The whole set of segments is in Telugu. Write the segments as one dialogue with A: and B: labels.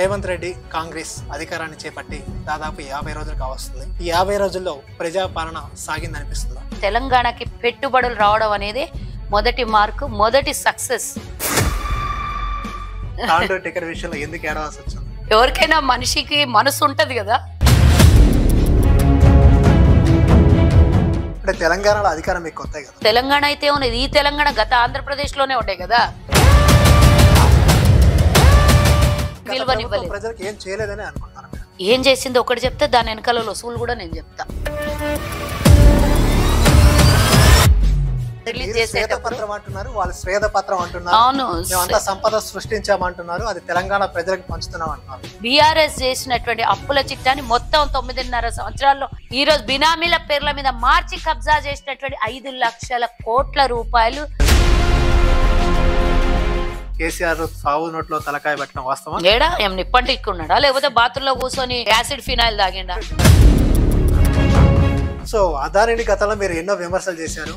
A: రేవంత్ రెడ్డి కాంగ్రెస్ అధికారాన్ని చేపట్టి దాదాపు 50 రోజులు కావస్తుంది. ఈ 50 రోజుల్లో ప్రజాపాలన సాగిందనిపిస్తుందా?
B: తెలంగాణకి పెట్టుబడులు రావడం అనేది మొదటి మార్కు, మొదటి సక్సెస్.
A: తాండూరు టికెట్ విషయంలో ఎందుకు ఏడవాల్సి వచ్చింది?
B: ఎవరికైనా మనిషికి మనసు ఉంటది కదా.
A: అంటే తెలంగాణలో అధికారం మీకు కొత్త కదా?
B: తెలంగాణ అయితే ఉన్నది, ఈ తెలంగాణ గత ఆంధ్రప్రదేశ్ లోనే ఉంటాయి కదా.
A: ప్రజలకు ఏం చేయలేదని అనుకుంటున్నారు.
B: ఏం చేసింది ఒకటి చెప్తే దాని వెనకాల వసూలు కూడా నేను చెప్తా.
A: అవును, సంపద సృష్టించామంటున్నారు, అది తెలంగాణ ప్రజలకు పంచుతున్నాం అంటున్నారు.
B: బీఆర్ఎస్ చేసినటువంటి అప్పుల చిట్టాన్ని మొత్తం 9.5 సంవత్సరాల్లో ఈ రోజు బినామీల పేర్ల మీద మార్చి కబ్జా చేసినటువంటి 5 లక్షల కోట్ల రూపాయలు.
A: కేసీఆర్ సాగు నోట్లో తలకాయ పెట్టడం వాస్తవం?
B: లేడా, ఏం నిప్పంటిక్కున్నాడా లేకపోతే బాత్రూంలో కూర్చొని యాసిడ్ ఫినాయిల్ తాగిండా?
A: సో అదానిని గతంలో మీరు ఎన్నో విమర్శలు చేశారు,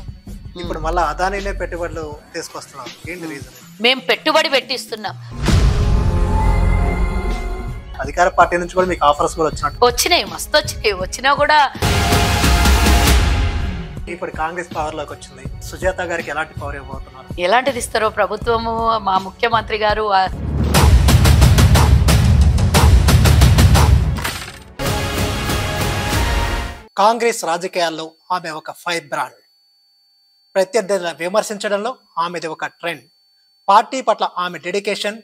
A: ఇప్పుడు మళ్ళీ అదానినే పెట్టుబడులు తీసుకొస్తున్నారు, ఏంటి రీజన్?
B: మేము పెట్టుబడి పెట్టిస్తున్నాం.
A: అధికార పార్టీ నుంచి కూడా మీకు ఆఫర్స్ కూడా
B: వచ్చినాయి, మస్తు వచ్చినాయి. వచ్చినా కూడా
A: ఇప్పుడు కాంగ్రెస్ పవర్ లోకి వచ్చింది, సుజాత గారికి ఎలాంటి పవర్ ఇవ్వబోతున్నారు?
B: ఎలాంటిది ఇస్తారో ప్రభుత్వము, మా ముఖ్యమంత్రి గారు.
A: కాంగ్రెస్ రాజకీయాల్లో ఆమె ఒక ఫైర్ బ్రాండ్. ప్రత్యర్థులను విమర్శించడంలో ఆమెది ఒక ట్రెండ్. పార్టీ పట్ల ఆమె డెడికేషన్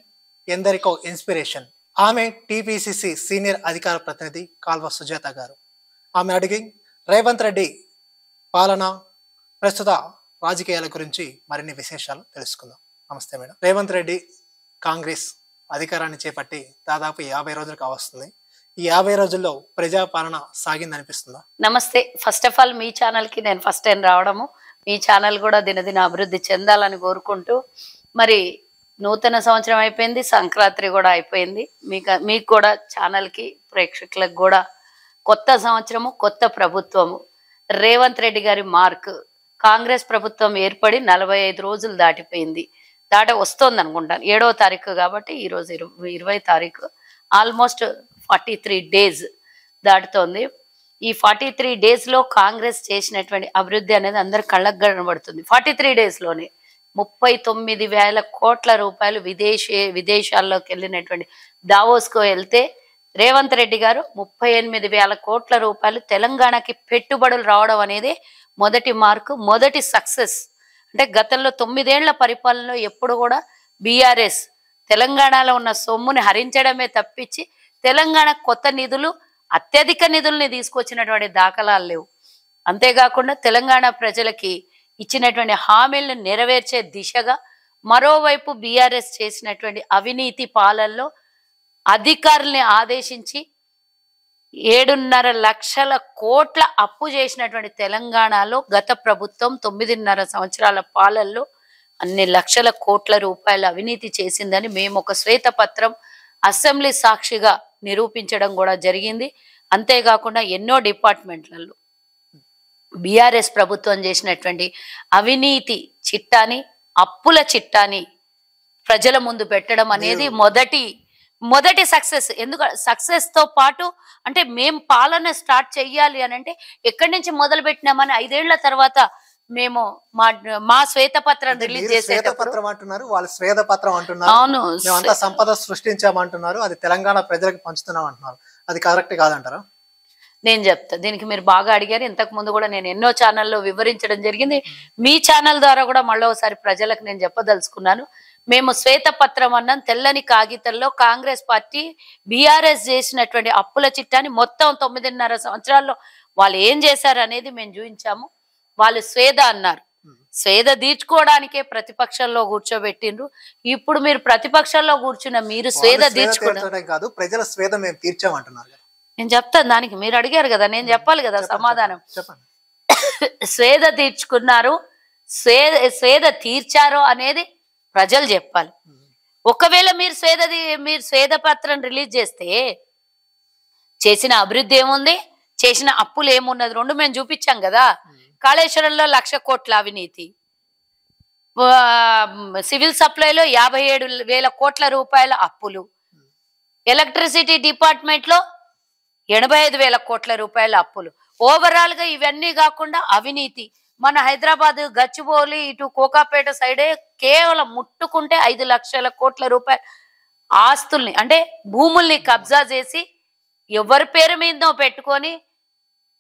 A: ఎందరికో ఇన్స్పిరేషన్. ఆమె టీపీసీసీ సీనియర్ అధికార ప్రతినిధి కాల్వ సుజాత గారు. ఆమె అడిగి రేవంత్ రెడ్డి పాలన, ప్రస్తుత రాజకీయాల గురించి మరిన్ని విశేషాలు తెలుసుకుందాం. నమస్తే మేడం. రేవంత్ రెడ్డి కాంగ్రెస్ అధికారాన్ని చేపట్టి దాదాపు 50 రోజులు కావస్తుంది. ఈ 50 రోజుల్లో ప్రజాపాలన సాగిందనిపిస్తుందా?
B: నమస్తే. ఫస్ట్ ఆఫ్ ఆల్ మీ ఛానల్కి నేను ఫస్ట్ టైం రావడము, మీ ఛానల్ కూడా దినదిన అభివృద్ధి చెందాలని కోరుకుంటూ, మరి నూతన సంవత్సరం అయిపోయింది, సంక్రాంతి కూడా అయిపోయింది. మీకు కూడా ఛానల్కి ప్రేక్షకులకు కూడా కొత్త సంవత్సరము, కొత్త ప్రభుత్వము. రేవంత్ రెడ్డి గారి మార్క్. కాంగ్రెస్ ప్రభుత్వం ఏర్పడి 45 రోజులు దాటిపోయింది, వస్తుంది అనుకుంటాను. 7వ తారీఖు కాబట్టి ఈరోజు 20వ తారీఖు. ఆల్మోస్ట్ 43 డేస్ దాటుతోంది. ఈ 43 డేస్లో కాంగ్రెస్ చేసినటువంటి అభివృద్ధి అనేది అందరి కళ్ళకు కనబడుతుంది. 43 డేస్లోనే 39,000 కోట్ల రూపాయలు విదేశాల్లోకి వెళ్ళినటువంటి దావోస్కు వెళ్తే రేవంత్ రెడ్డి గారు 38,000 కోట్ల రూపాయలు తెలంగాణకి పెట్టుబడులు రావడం అనేది మొదటి మార్కు, మొదటి సక్సెస్. అంటే గతంలో 9 ఏళ్ల పరిపాలనలో ఎప్పుడు కూడా బీఆర్ఎస్ తెలంగాణలో ఉన్న సొమ్ముని హరించడమే తప్పించి తెలంగాణ కొత్త నిధులు, అత్యధిక నిధుల్ని తీసుకొచ్చినటువంటి దాఖలాలు లేవు. అంతేకాకుండా తెలంగాణ ప్రజలకి ఇచ్చినటువంటి హామీలను నెరవేర్చే దిశగా మరోవైపు బీఆర్ఎస్ చేసినటువంటి అవినీతి పాలనలో అధికారుల్ని ఆదేశించి 7.5 లక్షల కోట్ల అప్పు చేసినటువంటి తెలంగాణలో గత ప్రభుత్వం 9.5 సంవత్సరాల పాలనలో అన్ని లక్షల కోట్ల రూపాయల అవినీతి చేసిందని మేము ఒక శ్వేతపత్రం అసెంబ్లీ సాక్షిగా నిరూపించడం కూడా జరిగింది. అంతేకాకుండా ఎన్నో డిపార్ట్మెంట్లలో బీఆర్ఎస్ ప్రభుత్వం చేసినటువంటి అవినీతి చిట్టాని, అప్పుల చిట్టాని ప్రజల ముందు పెట్టడం అనేది మొదటి సక్సెస్. ఎందుకంటే సక్సెస్ తో పాటు అంటే మేము పాలన స్టార్ట్ చెయ్యాలి అని అంటే ఎక్కడి నుంచి మొదలు పెట్టినామని 5 ఏళ్ల తర్వాత మేము మా శ్వేతపత్రం రిలీజ్ చేసేటప్పుడు
A: అవును, సంపద సృష్టించామంటున్నారు, అది తెలంగాణ ప్రజలకు పంచుతున్నాం అంటున్నారు, అది కరెక్ట్ కాదంటారా?
B: నేను చెప్తా. దీనికి మీరు బాగా అడిగారు. ఇంతకు ముందు కూడా నేను ఎన్నో ఛానల్లో వివరించడం జరిగింది. మీ ఛానల్ ద్వారా కూడా మళ్ళీ ఒకసారి ప్రజలకు నేను చెప్పదలుచుకున్నాను. మేము శ్వేతపత్రం అన్నాం, తెల్లని కాగితంలో కాంగ్రెస్ పార్టీ బీఆర్ఎస్ చేసినటువంటి అప్పుల చిట్టాన్ని మొత్తం 9.5 సంవత్సరాల్లో వాళ్ళు ఏం చేశారు అనేది మేము చూపించాము. వాళ్ళు స్వేద అన్నారు, స్వేద తీర్చుకోవడానికే ప్రతిపక్షంలో కూర్చోబెట్టిండ్రు. ఇప్పుడు మీరు ప్రతిపక్షంలో కూర్చున్న మీరు స్వేద తీర్చుకోవడం
A: కాదు, ప్రజల స్వేద మేము తీర్చామంటున్నారు.
B: నేను చెప్తాను, దానికి మీరు అడిగారు కదా, నేను చెప్పాలి కదా సమాధానం. స్వేద తీర్చుకున్నారు, స్వేద తీర్చారో అనేది ప్రజలు చెప్పాలి. ఒకవేళ మీరు స్వేదపత్రం రిలీజ్ చేస్తే చేసిన అభివృద్ధి ఏముంది, చేసిన అప్పులు ఏమున్నది, రెండు మేము చూపించాం కదా. కాళేశ్వరంలో 1,00,000 కోట్ల అవినీతి, సివిల్ సప్లైలో 57,000 కోట్ల రూపాయల అప్పులు, ఎలక్ట్రిసిటీ డిపార్ట్మెంట్ లో 85,000 కోట్ల రూపాయల అప్పులు. ఓవరాల్ గా ఇవన్నీ కాకుండా అవినీతి. మన హైదరాబాద్ గచ్చిబౌలి ఇటు కోకాపేట సైడే కేవలం ముట్టుకుంటే 5 లక్షల కోట్ల రూపాయల ఆస్తుల్ని అంటే భూముల్ని కబ్జా చేసి ఎవరి పేరు మీదో పెట్టుకొని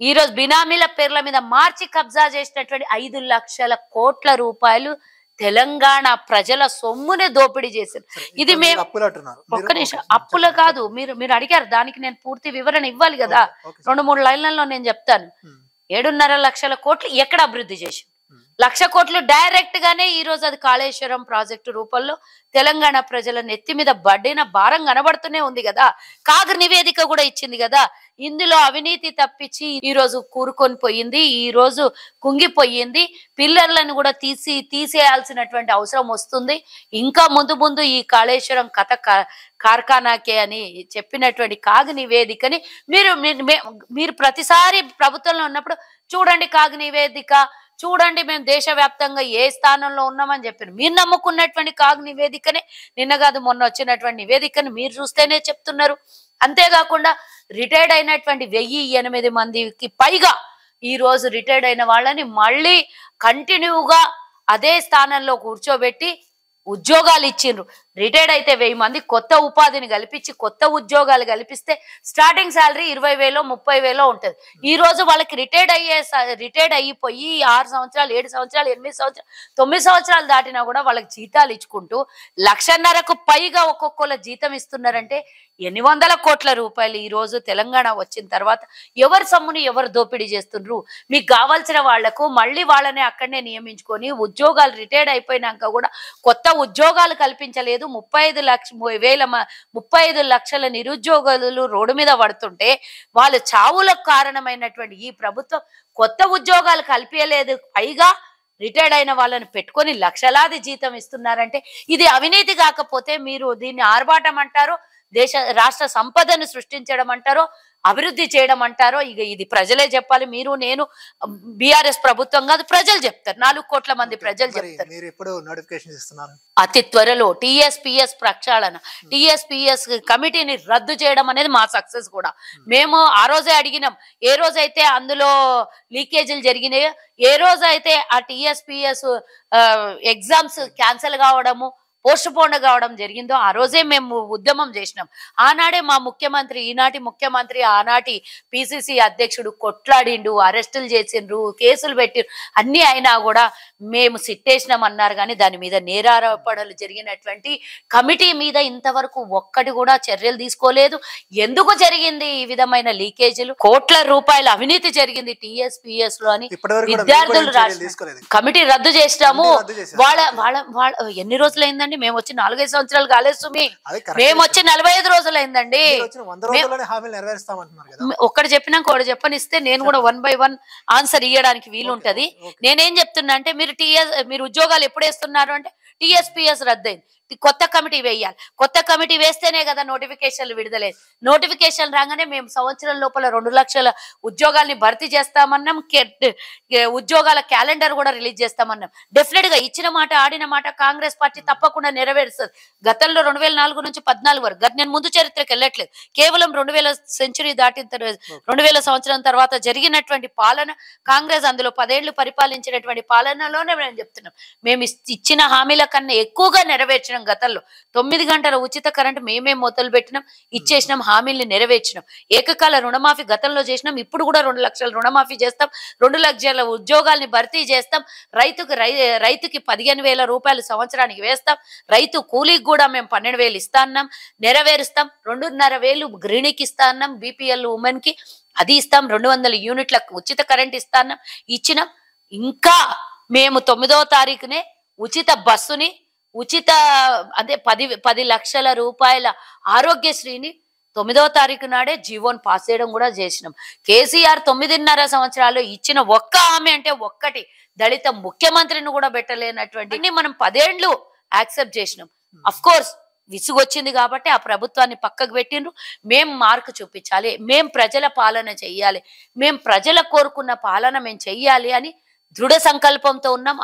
B: ఈరోజు బినామీల పేర్ల మీద మార్చి కబ్జా చేసినటువంటి 5 లక్షల కోట్ల రూపాయలు తెలంగాణ ప్రజల సొమ్మునే దోపిడీ చేశారు. ఇది మేము ఒక్క నిమిషం అప్పుల కాదు, మీరు అడిగారు, దానికి నేను పూర్తి వివరణ ఇవ్వాలి కదా. 2-3 లైన్లలో నేను చెప్తాను. 7.5 లక్షల కోట్లు ఎక్కడ అభివృద్ధి చేసి 1 లక్ష కోట్లు డైరెక్ట్ గానే ఈ రోజు అది కాళేశ్వరం ప్రాజెక్టు రూపంలో తెలంగాణ ప్రజల నెత్తి మీద పడిన భారం కనబడుతూనే ఉంది కదా. కాగ్ నివేదిక కూడా ఇచ్చింది కదా. ఇందులో అవినీతి తప్పించి ఈ రోజు కూరుకొని పోయింది, ఈ రోజు కుంగిపోయింది. పిల్లర్లను కూడా తీసేయాల్సినటువంటి అవసరం వస్తుంది. ఇంకా ముందు ఈ కాళేశ్వరం కథ కార్ఖానాకే అని చెప్పినటువంటి కాగ్ నివేదికని మీరు ప్రతిసారి ప్రభుత్వంలో ఉన్నప్పుడు చూడండి కాగ్ నివేదిక, చూడండి మేము దేశవ్యాప్తంగా ఏ స్థానంలో ఉన్నామని చెప్పారు. మీరు నమ్ముకున్నటువంటి కాగ్ నివేదికనే నిన్న కాదు మొన్న వచ్చినటువంటి నివేదికని మీరు చూస్తేనే చెప్తున్నారు. అంతేకాకుండా రిటైర్డ్ అయినటువంటి 1008 మందికి పైగా ఈ రోజు రిటైర్డ్ అయిన వాళ్ళని మళ్ళీ కంటిన్యూగా అదే స్థానంలో కూర్చోబెట్టి ఉద్యోగాలు ఇచ్చిండ్రు. రిటైర్డ్ అయితే 1000 మంది కొత్త ఉపాధిని కల్పించి కొత్త ఉద్యోగాలు కల్పిస్తే స్టార్టింగ్ శాలరీ 20,000 30,000 ఉంటుంది. ఈ రోజు వాళ్ళకి రిటైర్డ్ అయిపోయి 6 సంవత్సరాలు 7 సంవత్సరాలు 8 సంవత్సరాలు 9 సంవత్సరాలు దాటినా కూడా వాళ్ళకి జీతాలు ఇచ్చుకుంటూ 1,50,000కు పైగా ఒక్కొక్కళ్ళ జీతం ఇస్తున్నారంటే 800 కోట్ల రూపాయలు ఈ రోజు తెలంగాణ వచ్చిన తర్వాత ఎవరి సొమ్ముని ఎవరు దోపిడీ చేస్తుండ్రు. మీకు కావాల్సిన వాళ్లకు మళ్ళీ వాళ్ళని అక్కడనే నియమించుకొని ఉద్యోగాలు రిటైర్డ్ అయిపోయినాక కూడా కొత్త ఉద్యోగాలు కల్పించలేదు. 35 లక్షల నిరుద్యోగులు రోడ్డు మీద పడుతుంటే వాళ్ళ చావులకు కారణమైనటువంటి ఈ ప్రభుత్వం కొత్త ఉద్యోగాలు కల్పించలేదు. పైగా రిటైర్డ్ అయిన వాళ్ళని పెట్టుకొని లక్షలాది జీతం ఇస్తున్నారంటే ఇది అవినీతి కాకపోతే మీరు దీన్ని ఆర్భాటం అంటారో, రాష్ట్ర సంపదను సృష్టించడం అంటారో, అభివృద్ధి చేయడం అంటారో ఇక ఇది ప్రజలే చెప్పాలి. మీరు నేను బీఆర్ఎస్ ప్రభుత్వం కాదు, ప్రజలు చెప్తారు. 4 కోట్ల మంది ప్రజలు చెప్తారు.
A: మీరు ఎప్పుడు నోటిఫికేషన్ ఇస్తున్నారు?
B: అతి త్వరలో టీఎస్పీఎస్ ప్రక్షాళన, టీఎస్పీఎస్ కమిటీని రద్దు చేయడం అనేది మా సక్సెస్ కూడా. మేము ఆ రోజే అడిగినాం. ఏ రోజైతే అందులో లీకేజీలు జరిగినాయో, ఏ రోజైతే ఆ టీఎస్పీఎస్ ఎగ్జామ్స్ క్యాన్సిల్ కావడము పోస్ట్ పోన్ కావడం జరిగిందో ఆ రోజే మేము ఉద్యమం చేసినాం. ఆనాడే మా ముఖ్యమంత్రి, ఈనాటి ముఖ్యమంత్రి, ఆనాటి పిసిసి అధ్యక్షుడు కొట్లాడిండు, అరెస్టులు చేసిండ్రు, కేసులు పెట్టిండ్రు. అన్ని అయినా కూడా మేము సిట్టేసినాం అన్నారు. కానీ దాని మీద నేరారోపణలు జరిగినటువంటి కమిటీ మీద ఇంతవరకు ఒక్కటి కూడా చర్యలు తీసుకోలేదు. ఎందుకు జరిగింది ఈ విధమైన లీకేజీలు? కోట్ల రూపాయల అవినీతి జరిగింది టీఎస్పీఎస్ లో అని విద్యార్థులు కమిటీ రద్దు చేసినాము. వాళ్ళ ఎన్ని రోజులైందండి? మేము వచ్చి 4-5 సంవత్సరాలు కాలేదు సుమి, మేము వచ్చి 45 రోజులైందండి. ఒక్కటి చెప్పినాక ఒకటి చెప్పనిస్తే నేను కూడా 1 by 1 ఆన్సర్ ఇవ్వడానికి వీలుంటది. నేనేం చెప్తున్నా అంటే మీరు ఉద్యోగాలు ఎప్పుడు వేస్తున్నారు అంటే టీఎస్పీఎస్ రద్దయింది, కొత్త కమిటీ వేయాలి. కొత్త కమిటీ వేస్తేనే కదా నోటిఫికేషన్లు విడుదలేదు. నోటిఫికేషన్ రాగానే మేము సంవత్సరం లోపల 2 లక్షల ఉద్యోగాల్ని భర్తీ చేస్తామన్నాం. ఉద్యోగాల క్యాలెండర్ కూడా రిలీజ్ చేస్తామన్నాం. డెఫినెట్ గా ఇచ్చిన మాట ఆడిన మాట కాంగ్రెస్ పార్టీ తప్పకుండా నెరవేరుస్తుంది. గతంలో 2004 నుంచి 14 వరకు నేను ముందు చరిత్రకు వెళ్ళట్లేదు, కేవలం 2000 సెంచరీ దాటిన 2000 సంవత్సరం తర్వాత జరిగినటువంటి పాలన కాంగ్రెస్ అందులో 10 ఏళ్లు పరిపాలించినటువంటి పాలనలోనే మేము చెప్తున్నాం. మేము ఇచ్చిన హామీల కన్నా ఎక్కువగా నెరవేర్చిన గతంలో 9 గంటల ఉచిత కరెంట్ మేమే మొదలు పెట్టినాం, ఇచ్చేసినాం, హామీల్ని నెరవేర్చినాం. ఏకకాల రుణమాఫీ గతంలో చేసినాం, ఇప్పుడు కూడా 2 లక్షల రుణమాఫీ చేస్తాం, 2 లక్షల ఉద్యోగాల్ని భర్తీ చేస్తాం. రైతుకి 15,000 రూపాయలు సంవత్సరానికి వేస్తాం. రైతు కూలీకి కూడా మేము 12,000 ఇస్తా అన్నాం, నెరవేరుస్తాం. 2,500 గృహిణికి ఇస్తా అన్నాం, బీపీఎల్ ఉమెన్ కి అది ఇస్తాం. 200 యూనిట్లకు ఉచిత కరెంట్ ఇస్తా అన్నాం, ఇచ్చినాం. ఇంకా మేము 9వ తారీఖునే ఉచిత బస్సుని, ఉచిత అంటే 10 లక్షల రూపాయల ఆరోగ్యశ్రీని 9వ తారీఖు నాడే జీవోని పాస్ చేయడం కూడా చేసినాం. కేసీఆర్ 9.5 సంవత్సరాలు ఇచ్చిన ఒక్క హామీ అంటే ఒక్కటి, దళిత ముఖ్యమంత్రిని కూడా పెట్టలేనటువంటి మనం 10 ఏళ్లు యాక్సెప్ట్ చేసినాం. అఫ్ కోర్స్ విసుగొచ్చింది కాబట్టి ఆ ప్రభుత్వాన్ని పక్కకు పెట్టిండ్రు. మేం మార్కు చూపించాలి, మేం ప్రజల పాలన చెయ్యాలి, మేం ప్రజల కోరుకున్న పాలన మేము చెయ్యాలి అని దృఢ సంకల్పంతో ఉన్నాం.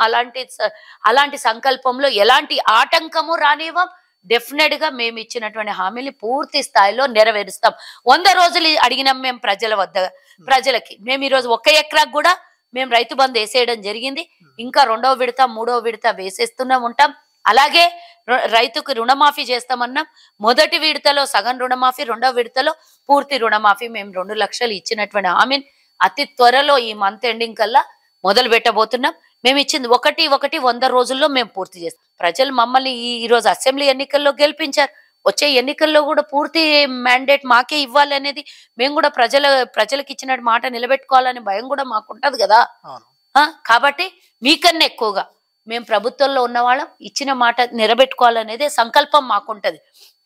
B: అలాంటి సంకల్పంలో ఎలాంటి ఆటంకము రానివ్వం. డెఫినెట్ గా మేము ఇచ్చినటువంటి హామీని పూర్తి స్థాయిలో నెరవేరుస్తాం. 100 రోజులు అడిగినాం మేము ప్రజలకి. మేము ఈరోజు 1 ఎకరాకు కూడా మేము రైతు బంధు వేసేయడం జరిగింది. ఇంకా 2వ విడత 3వ విడత వేసేస్తూనే ఉంటాం. అలాగే రైతుకు రుణమాఫీ చేస్తామన్నాం. మొదటి విడతలో సగం రుణమాఫీ, 2వ విడతలో పూర్తి రుణమాఫీ. మేము 2 లక్షలు ఇచ్చినటువంటి హామీని అతి త్వరలో ఈ మంత్ ఎండింగ్ కల్లా మొదలు పెట్టబోతున్నాం. మేము ఇచ్చింది 100 రోజుల్లో మేము పూర్తి చేస్తాం. ప్రజలు మమ్మల్ని ఈ రోజు అసెంబ్లీ ఎన్నికల్లో గెలిపించారు. వచ్చే ఎన్నికల్లో కూడా పూర్తి మ్యాండేట్ మాకే ఇవ్వాలి అనేది మేము కూడా ప్రజలకు ఇచ్చిన మాట నిలబెట్టుకోవాలని భయం కూడా మాకు ఉంటది కదా. కాబట్టి మీకన్నా ఎక్కువగా మేము ప్రభుత్వంలో ఉన్న వాళ్ళం ఇచ్చిన మాట నిలబెట్టుకోవాలనేదే సంకల్పం మాకుంటది.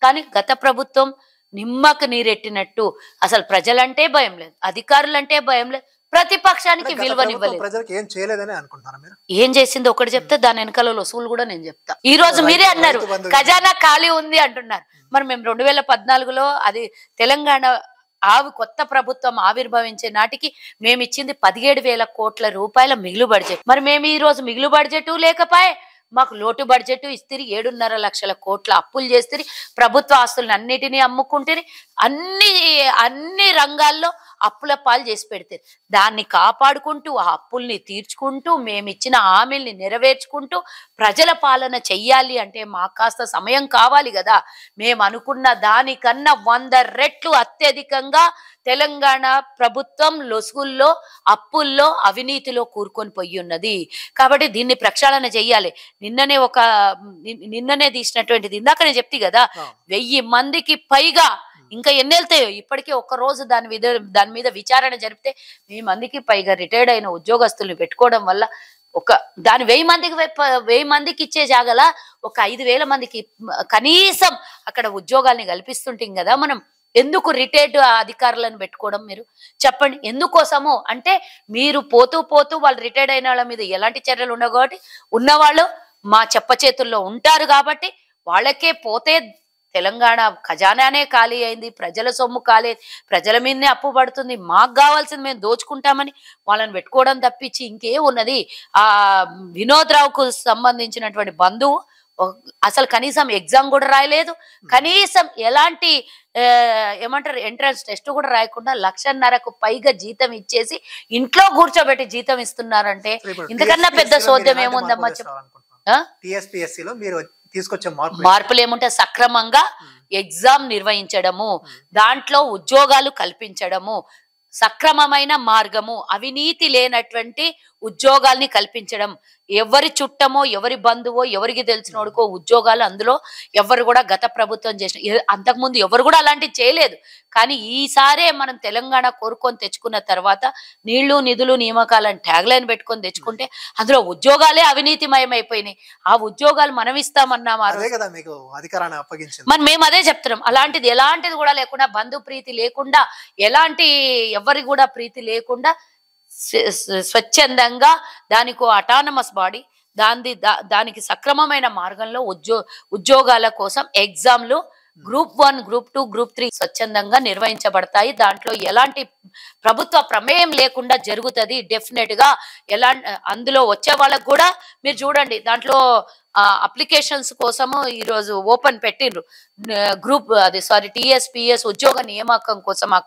B: కానీ గత ప్రభుత్వం నిమ్మకు నీరెట్టినట్టు అసలు ప్రజలంటే భయం లేదు, అధికారులంటే భయం లేదు, ప్రతిపక్షానికి విలువనివ్వలేదు.
A: ప్రజలకు ఏం చేయలేదని అనుకుంటున్నారా మీరు?
B: ఏం చేసింది ఒకటి చెప్తే దాని వెనకాల వసూలు కూడా నేను చెప్తా. ఈ రోజు మీరే అన్నారు ఖజానా ఖాళీ ఉంది అంటున్నారు. మరి మేము 2014లో అది తెలంగాణ కొత్త ప్రభుత్వం ఆవిర్భవించే నాటికి మేము ఇచ్చింది 17,000 కోట్ల రూపాయల మిగులు బడ్జెట్. మరి మేము ఈ రోజు మిగులు బడ్జెట్ లేకపాయే, మాకు లోటు బడ్జెట్ ఇస్తే 7.5 లక్షల కోట్ల అప్పులు చేస్తే, ప్రభుత్వ ఆస్తులను అన్నిటినీ అమ్ముకుంటే, అన్ని రంగాల్లో అప్పుల పాలు చేసి పెడితే దాన్ని కాపాడుకుంటూ ఆ అప్పుల్ని తీర్చుకుంటూ మేమిచ్చిన హామీల్ని నెరవేర్చుకుంటూ ప్రజల పాలన చెయ్యాలి అంటే మాకు కాస్త సమయం కావాలి కదా. మేము అనుకున్న దానికన్నా 100 రెట్లు అత్యధికంగా తెలంగాణ ప్రభుత్వం లొసుగుల్లో, అప్పుల్లో, అవినీతిలో కూరుకొని పోయి ఉన్నది. కాబట్టి దీన్ని ప్రక్షాళన చెయ్యాలి. నిన్ననే తీసినటువంటిది ఇందాక నేను చెప్తే కదా, 1000 మందికి పైగా, ఇంకా ఎన్ని వెళ్తాయో ఇప్పటికే ఒక్క రోజు దాని మీద విచారణ జరిపితే 1000 మందికి పైగా రిటైర్డ్ అయిన ఉద్యోగస్తుల్ని పెట్టుకోవడం వల్ల దాని 1000 మందికి ఇచ్చే జాగల ఒక 5,000 మందికి కనీసం అక్కడ ఉద్యోగాల్ని కల్పిస్తుంటాం కదా మనం. ఎందుకు రిటైర్డ్ అధికారులను పెట్టుకోవడం? మీరు చెప్పండి ఎందుకోసము అంటే, మీరు పోతూ వాళ్ళు రిటైర్డ్ అయిన వాళ్ళ మీద ఎలాంటి చర్యలు ఉండవు కాబట్టి, ఉన్నవాళ్ళు మా చేతుల్లో ఉంటారు కాబట్టి వాళ్ళకే పోతే తెలంగాణ ఖజానానే ఖాళీ అయింది, ప్రజల సొమ్ము ఖాళీ, ప్రజల మీదనే అప్పు పడుతుంది, మాకు కావాల్సింది మేము దోచుకుంటామని వాళ్ళని పెట్టుకోవడం తప్పించి ఇంకే ఉన్నది? ఆ వినోద్ రావుకు సంబంధించినటువంటి బంధువు అసలు కనీసం ఎగ్జామ్ కూడా రాయలేదు, కనీసం ఎలాంటి ఏమంటారు ఎంట్రన్స్ టెస్ట్ కూడా రాయకుండా 1,50,000కు పైగా జీతం ఇచ్చేసి ఇంట్లో కూర్చోబెట్టి జీతం ఇస్తున్నారంటే ఇంతకన్నా పెద్ద సోద్యం ఏముందమ్మా?
A: టీఎస్పీఎస్సీలో మీరు తీసుకొచ్చే
B: మార్పులు ఏముంటే సక్రమంగా ఎగ్జామ్ నిర్వహించడము, దాంట్లో ఉద్యోగాలు కల్పించడము, సక్రమమైన మార్గము, అవినీతి లేనటువంటి ఉద్యోగాల్ని కల్పించడం. ఎవరి చుట్టమో, ఎవరి బంధువో, ఎవరికి తెలిసినోడుకో ఉద్యోగాలు అందులో ఎవరు కూడా గత ప్రభుత్వం చేసిన, అంతకుముందు ఎవరు కూడా అలాంటివి చేయలేదు. కానీ ఈసారే మనం తెలంగాణ కోరుకొని తెచ్చుకున్న తర్వాత నీళ్లు నిధులు నియామకాలను ట్యాగ్ లైన్ పెట్టుకొని తెచ్చుకుంటే అందులో ఉద్యోగాలే అవినీతిమయమైపోయినాయి. ఆ ఉద్యోగాలు మనం ఇస్తామన్నాం, మరి మేము అదే చెప్తున్నాం. అలాంటిది ఎలాంటిది కూడా లేకుండా, బంధు ప్రీతి లేకుండా, ఎలాంటి ఎవరి కూడా ప్రీతి లేకుండా స్వచ్ఛందంగా దానికి అటానమస్ బాడీ, దానికి సక్రమమైన మార్గంలో ఉద్యోగాల కోసం ఎగ్జామ్లు గ్రూప్ 1, గ్రూప్ 2, గ్రూప్ 3 స్వచ్ఛందంగా నిర్వహించబడతాయి. దాంట్లో ఎలాంటి ప్రభుత్వ ప్రమేయం లేకుండా జరుగుతుంది డెఫినెట్ గా. అందులో వచ్చే వాళ్ళకు కూడా మీరు చూడండి, దాంట్లో అప్లికేషన్స్ కోసము ఈరోజు ఓపెన్ పెట్టిండ్రు టీఎస్పీఎస్ ఉద్యోగ నియామకం కోసం ఆ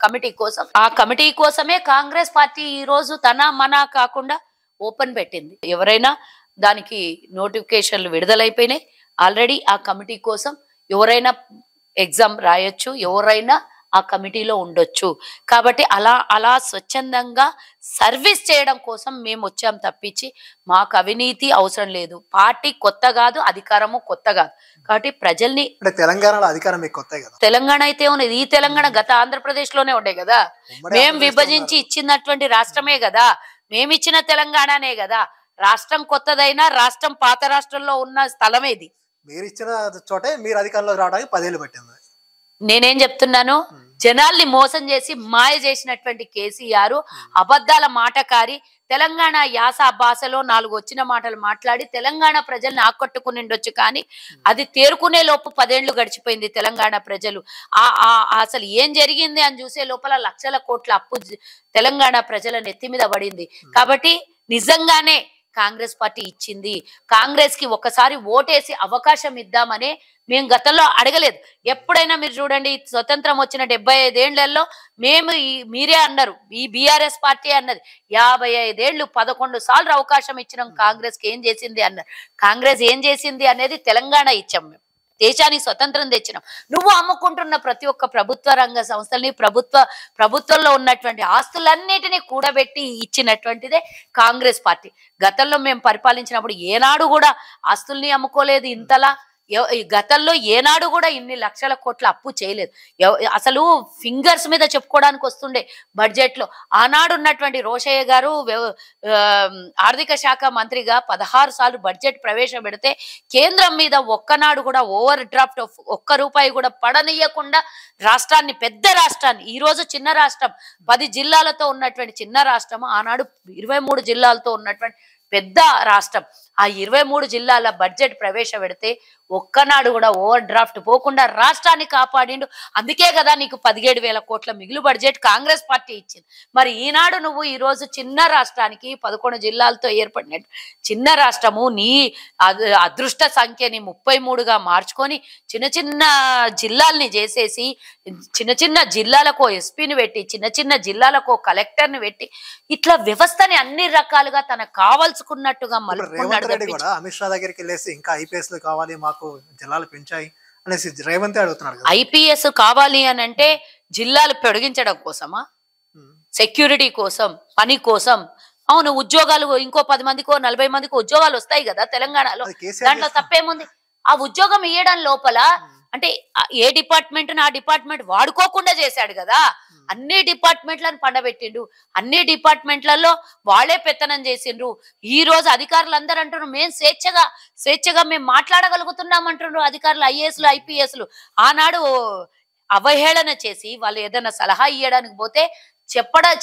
B: కమిటీ కోసమే కాంగ్రెస్ పార్టీ ఈ రోజు మన కాకుండా ఓపెన్ పెట్టింది. ఎవరైనా దానికి నోటిఫికేషన్లు విడుదలైపోయినాయి ఆల్రెడీ. ఆ కమిటీ కోసం ఎవరైనా ఎగ్జామ్ రాయొచ్చు, ఎవరైనా ఆ కమిటీలో ఉండొచ్చు. కాబట్టి అలా స్వచ్ఛందంగా సర్వీస్ చేయడం కోసం మేము వచ్చాం తప్పించి మాకు అవినీతి అవసరం లేదు. పార్టీ కొత్త కాదు, అధికారము కొత్త కాదు. కాబట్టి ప్రజల్ని
A: తెలంగాణలో అధికారం కొత్త కదా,
B: తెలంగాణ అయితే ఉన్నది. ఈ తెలంగాణ గత ఆంధ్రప్రదేశ్ లోనే ఉండే కదా, మేము విభజించి ఇచ్చినటువంటి రాష్ట్రమే కదా, మేమిచ్చిన తెలంగాణనే కదా. రాష్ట్రం కొత్తదైనా రాష్ట్రం పాత రాష్ట్రంలో ఉన్న స్థలమేది.
A: మీరు ఇచ్చిన చోటే మీరు అధికారంలోకి రావడానికి 10 ఏళ్ళు పట్టింది.
B: నేనేం చెప్తున్నాను, జనాల్ని మోసం చేసి మాయ చేసినటువంటి కేసీఆర్ అబద్ధాల మాటకారి, తెలంగాణ యాస భాషలో 4 వచ్చిన మాటలు మాట్లాడి తెలంగాణ ప్రజల్ని ఆకట్టుకుని ఉండొచ్చు. కానీ అది తేరుకునే లోపు 10 ఏళ్లు గడిచిపోయింది. తెలంగాణ ప్రజలు అసలు ఏం జరిగింది అని చూసే లోపల లక్షల కోట్ల అప్పు తెలంగాణ ప్రజల నెత్తి మీద పడింది. కాబట్టి నిజంగానే కాంగ్రెస్ పార్టీ ఇచ్చింది. కాంగ్రెస్ కి ఒక్కసారి ఓటేసి అవకాశం ఇద్దామనే మేము గతంలో అడగలేదు. ఎప్పుడైనా మీరు చూడండి, స్వతంత్రం వచ్చిన 75 ఏళ్లలో మేము మీరే అన్నారు, ఈ బీఆర్ఎస్ పార్టీ అన్నది 55 ఏళ్ళు 11 సార్లు అవకాశం ఇచ్చినాం కాంగ్రెస్ కి, ఏం చేసింది అన్నారు. కాంగ్రెస్ ఏం చేసింది అనేది తెలంగాణ ఇచ్చాం మేము, దేశానికి స్వతంత్రం తెచ్చినాం. నువ్వు అమ్ముకుంటున్న ప్రతి ఒక్క ప్రభుత్వ రంగ సంస్థల్ని, ప్రభుత్వంలో ఉన్నటువంటి ఆస్తులన్నిటినీ కూడబెట్టి ఇచ్చినటువంటిదే కాంగ్రెస్ పార్టీ. గతంలో మేము పరిపాలించినప్పుడు ఏనాడు కూడా ఆస్తుల్ని అమ్ముకోలేదు ఇంతలా. గతంలో ఏనాడు కూడా ఇన్ని లక్షల కోట్ల అప్పు చేయలేదు. అసలు ఫింగర్స్ మీద చెప్పుకోవడానికి వస్తుండే బడ్జెట్ లో. ఆనాడు ఉన్నటువంటి రోషయ్య గారు ఆర్థిక శాఖ మంత్రిగా 16 సార్లు బడ్జెట్ ప్రవేశపెడితే కేంద్రం మీద ఒక్కనాడు కూడా ఓవర్ డ్రాఫ్ట్ ఒక్క రూపాయి కూడా పడనీయకుండా రాష్ట్రాన్ని, పెద్ద రాష్ట్రాన్ని, ఈ రోజు చిన్న రాష్ట్రం 10 జిల్లాలతో ఉన్నటువంటి చిన్న రాష్ట్రం, ఆనాడు 23 జిల్లాలతో ఉన్నటువంటి పెద్ద రాష్ట్రం, ఆ 23 జిల్లాల బడ్జెట్ ప్రవేశపెడితే ఒక్కనాడు కూడా ఓవర్ డ్రాఫ్ట్ పోకుండా రాష్ట్రాన్ని కాపాడిండు. అందుకే కదా నీకు 17,000 కోట్ల మిగులు బడ్జెట్ కాంగ్రెస్ పార్టీ ఇచ్చింది. మరి ఈనాడు నువ్వు ఈ రోజు చిన్న రాష్ట్రానికి 11 జిల్లాలతో ఏర్పడిన చిన్న రాష్ట్రము నీ అదృష్ట సంఖ్యని 33గా మార్చుకొని చిన్న చిన్న జిల్లాల్ని చేసేసి, చిన్న చిన్న జిల్లాలకు ఎస్పీని పెట్టి, చిన్న చిన్న జిల్లాలకు కలెక్టర్ని పెట్టి, ఇట్లా వ్యవస్థని అన్ని రకాలుగా తనకు కావాల్సుకున్నట్టుగా
A: అమిత్ షా దగ్గరికి వెళ్ళేసి ఇంకా ఐపీఎస్ కావాలి మాకు, జిల్లాలు పెంచాయి అనేసి రేవంత్ అడుగుతున్నాడు.
B: ఐపీఎస్ కావాలి అని అంటే జిల్లాలు పొడిగించడం కోసమా? సెక్యూరిటీ కోసం, పని కోసం. అవును, ఉద్యోగాలు ఇంకో 10 మందికో 40 మందికో ఉద్యోగాలు వస్తాయి కదా తెలంగాణలో, దాంట్లో తప్పేముంది? ఆ ఉద్యోగం ఇవ్వడం లోపల అంటే ఏ డిపార్ట్మెంట్ ఆ డిపార్ట్మెంట్ వాడుకోకుండా చేశాడు కదా. అన్ని డిపార్ట్మెంట్లను పండబెట్టిండు, అన్ని డిపార్ట్మెంట్లలో వాళ్ళే పెత్తనం చేసిండ్రు. ఈ రోజు అధికారులు అందరూ అంటున్నారు మేము స్వేచ్ఛగా మేము మాట్లాడగలుగుతున్నాం అంటున్నారు అధికారులు, ఐఏఎస్లు ఐపీఎస్లు. ఆనాడు అవహేళన చేసి వాళ్ళు ఏదైనా సలహా ఇవ్వడానికి పోతే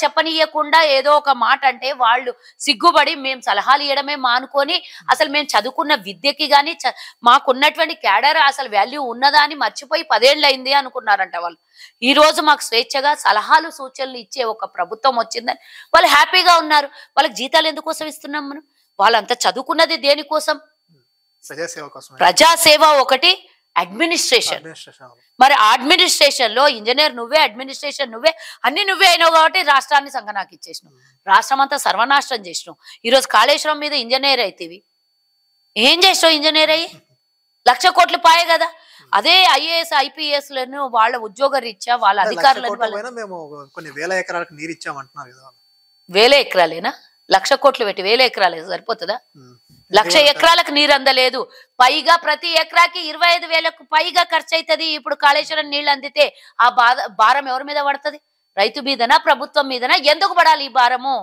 B: చెప్పనీయకుండా ఏదో ఒక మాట అంటే వాళ్ళు సిగ్గుపడి మేము సలహాలు ఇవ్వడమే మానుకొని అసలు మేము చదువుకున్న విద్యకి కానీ మాకున్నటువంటి క్యాడర్ అసలు వాల్యూ ఉన్నదా అని మర్చిపోయి 10 ఏళ్ళు అయింది అనుకున్నారంట వాళ్ళు. ఈ రోజు మాకు స్వేచ్ఛగా సలహాలు సూచనలు ఇచ్చే ఒక ప్రభుత్వం వచ్చిందని వాళ్ళు హ్యాపీగా ఉన్నారు. వాళ్ళకి జీతాలు ఎందుకోసం ఇస్తున్నాం మనం? వాళ్ళంతా చదువుకున్నది దేనికోసం? ప్రజాసేవ ఒకటి, అడ్మినిస్ట్రేషన్. మరి అడ్మినిస్ట్రేషన్ లో ఇంజనీర్ నువ్వే, అడ్మినిస్ట్రేషన్ నువ్వే, అన్ని నువ్వే అయినావు కాబట్టి రాష్ట్రాన్ని సంగనాకి ఇచ్చేసినావు, రాష్ట్రం అంతా సర్వనాశనం చేసినావు. ఈరోజు కాళేశ్వరం మీద ఇంజనీర్ అయితేవి ఏం చేసినావు? ఇంజనీర్ అయ్యి 1,00,000 కోట్లు పాయే కదా. అదే ఐఏఎస్ ఐపీఎస్ లను వాళ్ళ ఉద్యోగ రీత్యా వాళ్ళ అధికారులను
A: కొన్ని వేల ఎకరాలకు నీరు ఇచ్చామంటున్నారు కదా.
B: వేల ఎకరాలేనా? 1,00,000 కోట్లు పెట్టి 1000 ఎకరాలు సరిపోతుందా? 1,00,000 ఎకరాలకు నీరు అందలేదు. పైగా ప్రతి ఎకరాకి 25,000కు పైగా ఖర్చు అవుతుంది. ఇప్పుడు కాళేశ్వరం నీళ్లు అందితే ఆ భారం ఎవరి మీద పడుతుంది? రైతు మీదనా, ప్రభుత్వం మీదనా? ఎందుకు పడాలి ఈ భారము?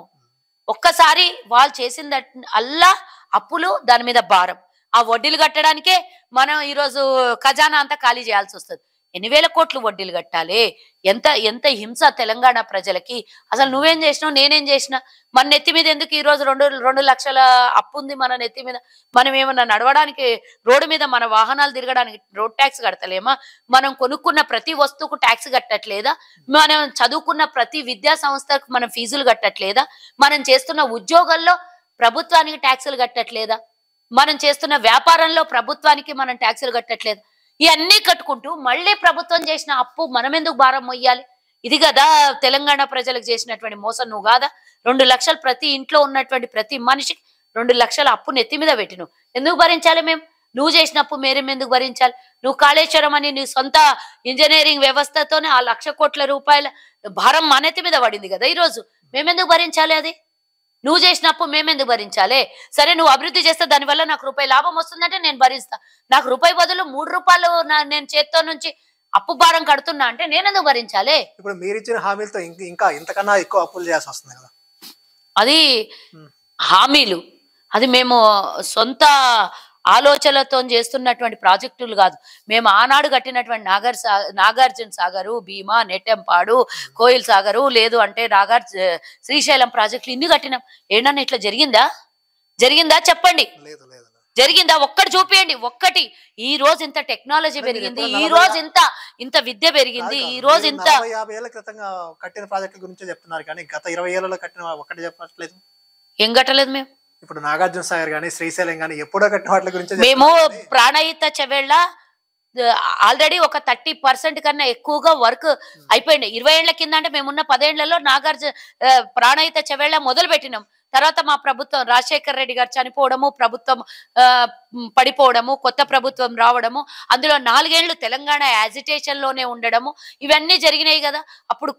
B: ఒక్కసారి వాళ్ళు చేసింది అల్లా అప్పులు, దాని మీద భారం. ఆ వడ్డీలు కట్టడానికే మనం ఈరోజు ఖజానా అంతా ఖాళీ చేయాల్సి వస్తుంది. 8,000 కోట్లు వడ్డీలు కట్టాలి. ఎంత హింస తెలంగాణ ప్రజలకి. అసలు నువ్వేం చేసినావు, నేనేం చేసినా? మన నెత్తి మీద ఎందుకు ఈరోజు 2 లక్షల అప్పు ఉంది మన నెత్తి మీద? మనం ఏమన్నా నడవడానికి రోడ్డు మీద మన వాహనాలు తిరగడానికి రోడ్ ట్యాక్స్ కడతలేమా? మనం కొనుక్కున్న ప్రతి వస్తువుకు ట్యాక్స్ కట్టట్లేదా? మనం చదువుకున్న ప్రతి విద్యా సంస్థకు మనం ఫీజులు కట్టట్లేదా? మనం చేస్తున్న ఉద్యోగంలో ప్రభుత్వానికి ట్యాక్సులు కట్టట్లేదా? మనం చేస్తున్న వ్యాపారంలో ప్రభుత్వానికి మనం ట్యాక్సులు కట్టట్లేదు. ఇవన్నీ కట్టుకుంటూ మళ్ళీ ప్రభుత్వం చేసిన అప్పు మనం ఎందుకు భారం మొయ్యాలి? ఇది కదా తెలంగాణ ప్రజలకు చేసినటువంటి మోసం. నువ్వు కాదా 2 లక్షలు ప్రతి ఇంట్లో ఉన్నటువంటి ప్రతి మనిషికి 2 లక్షల అప్పు నెత్తి మీద పెట్టిను. ఎందుకు భరించాలి మేము? నువ్వు చేసిన అప్పు మేరేం ఎందుకు భరించాలి? నువ్వు కాళేశ్వరం అని నీ సొంత ఇంజనీరింగ్ వ్యవస్థతోనే ఆ 1,00,000 కోట్ల రూపాయల భారం మా నెత్తి మీద పడింది కదా. ఈరోజు మేమెందుకు భరించాలి? అది నువ్వు చేసినప్పుడు మేమెందుకు భరించాలి? సరే నువ్వు అభివృద్ధి చేస్తే దానివల్ల నాకు రూపాయి లాభం వస్తుందంటే నేను భరిస్తా. నాకు రూపాయి బదులు 3 రూపాయలు నేను చేత్తో నుంచి అప్పు భారం కడుతున్నా అంటే నేనెందుకు భరించాలి?
A: ఇప్పుడు మీరు ఇచ్చిన హామీలతో ఇంకా ఇంతకన్నా ఎక్కువ అప్పులు చేయాల్సి వస్తుంది కదా.
B: అది హామీలు, అది మేము సొంత ఆలోచనలతో చేస్తున్నటువంటి ప్రాజెక్టులు కాదు. మేము ఆనాడు కట్టినటువంటి నాగార్జున సాగరు, భీమా, నెట్టెంపాడు, కోయిల్ సాగరు, లేదు అంటే శ్రీశైలం ప్రాజెక్టులు ఇన్ని కట్టినాం. ఏమన్నా ఇట్లా జరిగిందా చెప్పండి? జరిగిందా? ఒక్కటి చూపియండి. ఒక్కటి. ఈ రోజు ఇంత టెక్నాలజీ పెరిగింది, ఈ రోజు ఇంత విద్య పెరిగింది, ఈ రోజు ఇంత
A: 50 ఏళ్ల క్రితంగా కట్టిన ప్రాజెక్టుల గురించి చెప్తున్నారు కానీ గత 20 ఏళ్లలో కట్టిన ఒక్కటి చెప్పట్లేదు.
B: ఏం కట్టలేదు మేము?
A: ఇప్పుడు నాగార్జున సాగర్ గానీ శ్రీశైలం గానీ ఎప్పుడో కట్టిన వాటి గురించి
B: మేము ప్రాణహిత చెవేళ్ళ ఆల్రెడీ ఒక 30% కన్నా ఎక్కువగా వర్క్ అయిపోయింది. 20 ఏళ్ల కింద అంటే మేమున్న 10 ఏళ్లలో నాగార్జున ప్రాణహిత చెవేళ్ళ మొదలు పెట్టినాం. తర్వాత మా ప్రభుత్వం రాజశేఖర్ రెడ్డి గారు చనిపోవడము, ప్రభుత్వం పడిపోవడము, కొత్త ప్రభుత్వం రావడము, అందులో 4 ఏళ్లు తెలంగాణ యాజిటేషన్ లోనే ఉండడము, ఇవన్నీ జరిగినాయి కదా. అప్పుడు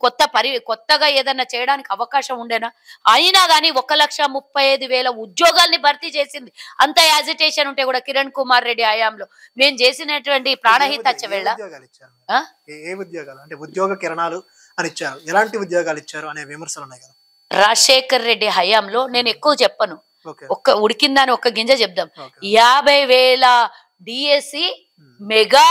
B: కొత్తగా ఏదన్నా చేయడానికి అవకాశం ఉండేనా? అయినా కానీ 1,35,000 ఉద్యోగాల్ని భర్తీ చేసింది. అంత యాజిటేషన్ ఉంటే కూడా కిరణ్ కుమార్ రెడ్డి హయాంలో మేము చేసినటువంటి ప్రాణహిత చెవేళ్ళ
A: ఏ ఉద్యోగాలు అంటే ఉద్యోగ కిరణాలు అని ఇచ్చారు, ఎలాంటి ఉద్యోగాలు ఇచ్చారు అనే విమర్శలు ఉన్నాయి కదా.
B: రాజశేఖర్ రెడ్డి హయాంలో నేను ఎక్కువ చెప్పను, ఉడికిందని ఒక్క గింజ చెప్దాం. 50,000 డిఎస్సి మెగా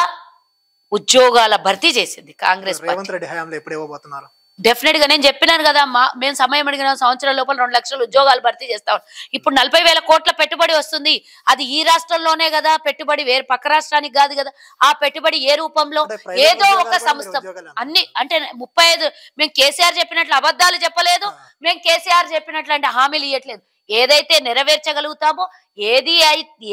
B: ఉద్యోగాల భర్తీ చేసింది కాంగ్రెస్.
A: రేవంత్ రెడ్డి హయాంలో ఎప్పుడు ఇవ్వబోతున్నారు?
B: డెఫినెట్ గా నేను చెప్పినాను కదా, మేము సమయం అడిగిన సంవత్సరం లోపల 2 లక్షల ఉద్యోగాలు భర్తీ చేస్తాం. ఇప్పుడు 40,000 కోట్ల పెట్టుబడి వస్తుంది. అది ఈ రాష్ట్రంలోనే కదా పెట్టుబడి, వేరే పక్క రాష్ట్రానికి కాదు కదా. ఆ పెట్టుబడి ఏ రూపంలో? ఏదో ఒక సంస్థ అన్ని అంటే 35 మేము కేసీఆర్ చెప్పినట్లు అబద్ధాలు చెప్పలేదు, మేము కేసీఆర్ చెప్పినట్లు అంటే హామీలు ఇవ్వట్లేదు. ఏదైతే నెరవేర్చగలుగుతామో,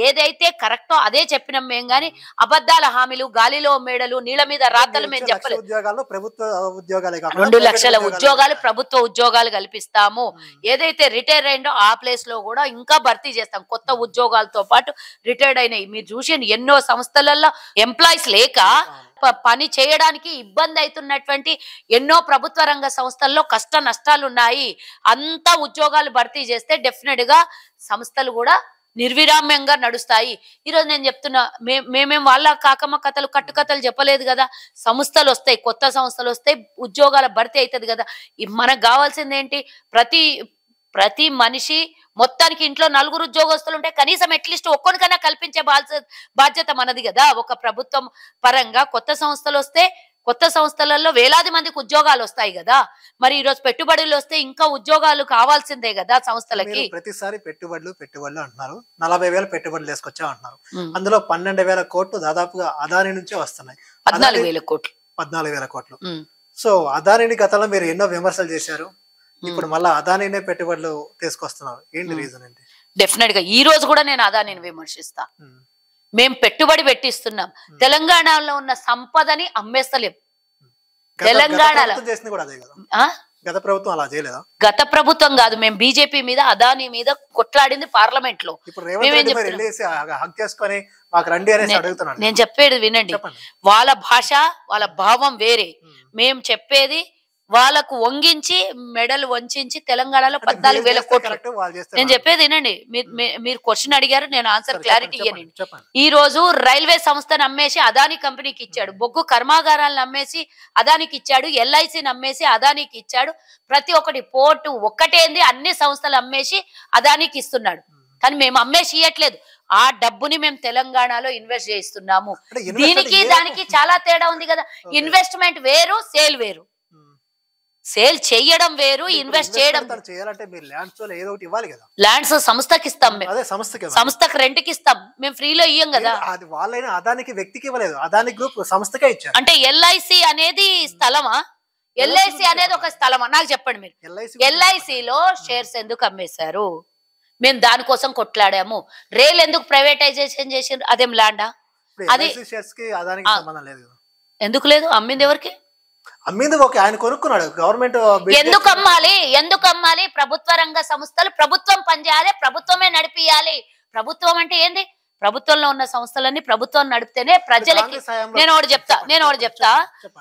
B: ఏదైతే కరెక్టో అదే చెప్పినాం మేము. గానీ అబద్ధాల హామీలు, గాలిలో మేడలు, నీళ్ళ మీద రాతలు మేము చెప్పలేదు. 2 లక్షల ఉద్యోగాలు ప్రభుత్వ ఉద్యోగాలు కల్పిస్తాము. ఏదైతే రిటైర్ అయిందో ఆ ప్లేస్ లో కూడా ఇంకా భర్తీ చేస్తాం. కొత్త ఉద్యోగాలతో పాటు రిటైర్డ్ అయినాయి మీరు చూసి ఎన్నో సంస్థలలో ఎంప్లాయీస్ లేక పని చేయడానికి ఇబ్బంది అవుతున్నటువంటి ఎన్నో ప్రభుత్వ రంగ సంస్థల్లో కష్ట నష్టాలు ఉన్నాయి. అంతా ఉద్యోగాలు భర్తీ చేస్తే డెఫినెట్ గా సంస్థలు కూడా నిర్విరామ్యంగా నడుస్తాయి. ఈరోజు నేను చెప్తున్నా, మేమేం వాళ్ళ కాకమ్మ కథలు కట్టుకథలు చెప్పలేదు కదా. సంస్థలు వస్తాయి, కొత్త సంస్థలు వస్తాయి, ఉద్యోగాల భర్తీ అవుతుంది కదా. మనకు కావాల్సింది ఏంటి? ప్రతి మనిషి మొత్తానికి ఇంట్లో 4 ఉద్యోగస్తులు ఉంటే కనీసం అట్లీస్ట్ ఒక్కొనికన్నా కల్పించే బాధ్యత మనది కదా. ఒక ప్రభుత్వం పరంగా కొత్త సంస్థలు వస్తే కొత్త సంస్థలలో వేలాది మందికి ఉద్యోగాలు వస్తాయి కదా. మరి ఈ రోజు పెట్టుబడులు వస్తే ఇంకా ఉద్యోగాలు కావాల్సిందే కదా సంస్థలకి.
A: ప్రతిసారి పెట్టుబడులు అంటున్నారు. 40,000 పెట్టుబడులు తీసుకొచ్చా అంటున్నారు. అందులో 12,000 కోట్లు దాదాపుగా అదాని నుంచే వస్తున్నాయి. 14,000 కోట్లు. సో అదానిని గతంలో మీరు ఎన్నో విమర్శలు చేశారు. ఇప్పుడు మళ్ళీ అదానినే పెట్టుబడులు తీసుకొస్తున్నారు. ఏంటి రీజన్ ఏంటి?
B: డెఫినెట్ గా ఈ రోజు కూడా నేను అదానిని విమర్శిస్తా. మేము పెట్టుబడి పెట్టిస్తున్నాం, తెలంగాణలో ఉన్న సంపదని అమ్మేస్తలేం. తెలంగాణలో
A: గత ప్రభుత్వం అలా చేయలేదా?
B: గత ప్రభుత్వం కాదు, మేము బీజేపీ మీద అదాని మీద కొట్లాడింది పార్లమెంట్ లో. నేను చెప్పేది వినండి, వాళ్ళ భాష వాళ్ళ భావం వేరే. మేము చెప్పేది వాళ్ళకు వంగించి మెడలు వంచి తెలంగాణలో 14,000 కోట్లు. నేను చెప్పేది వినండి, మీరు క్వశ్చన్ అడిగారు, నేను ఆన్సర్ క్లారిటీ ఇయ్యనండి. ఈ రోజు రైల్వే సంస్థను అమ్మేసి అదాని కంపెనీకి ఇచ్చాడు, బొగ్గు కర్మాగారాలను అమ్మేసి అదానికి ఇచ్చాడు, ఎల్ఐసిని అమ్మేసి అదానికి ఇచ్చాడు. ప్రతి ఒక్కటి పోర్టు ఒక్కటేంది అన్ని సంస్థలు అమ్మేసి అదానికి ఇస్తున్నాడు. కానీ మేము అమ్మేసి ఇయ్యట్లేదు, ఆ డబ్బుని మేము తెలంగాణలో ఇన్వెస్ట్ చేస్తున్నాము. దీనికి దానికి చాలా తేడా ఉంది కదా. ఇన్వెస్ట్మెంట్ వేరు, సేల్ వేరు. సేల్ చేయడం వేరు, ఇన్వెస్ట్ చేయడం. ల్యాండ్స్ సంస్థకి ఇస్తాం, సంస్థకి రెంట్కి ఇస్తాం, మేము ఫ్రీలో ఇయ్యం కదా. అంటే ఎల్ఐసి అనేది స్థలమా? ఎల్ఐసి అనేది ఒక స్థలమా? నాకు చెప్పండి మీరు. ఎల్ఐసిలో షేర్స్ ఎందుకు అమ్మేశారు? మేము దానికోసం కొట్లాడాము. రైల్ ఎందుకు ప్రైవేటైజేషన్ చేసిండ్రు? అదేం ల్యాండా? అది ఎందుకు లేదు? అమ్మింది ఎవరికి?
A: అమ్మింది ఓకే, ఆయన కొనుక్కున్నాడు. గవర్నమెంట్
B: ఎందుకు అమ్మాలి? ప్రభుత్వ రంగ సంస్థలు ప్రభుత్వం పనిచేయాలి, ప్రభుత్వమే నడిపియాలి. ప్రభుత్వం అంటే ఏంది? ప్రభుత్వంలో ఉన్న సంస్థలన్నీ ప్రభుత్వం నడిపితేనే ప్రజలకి. నేను ఒకటి చెప్తా.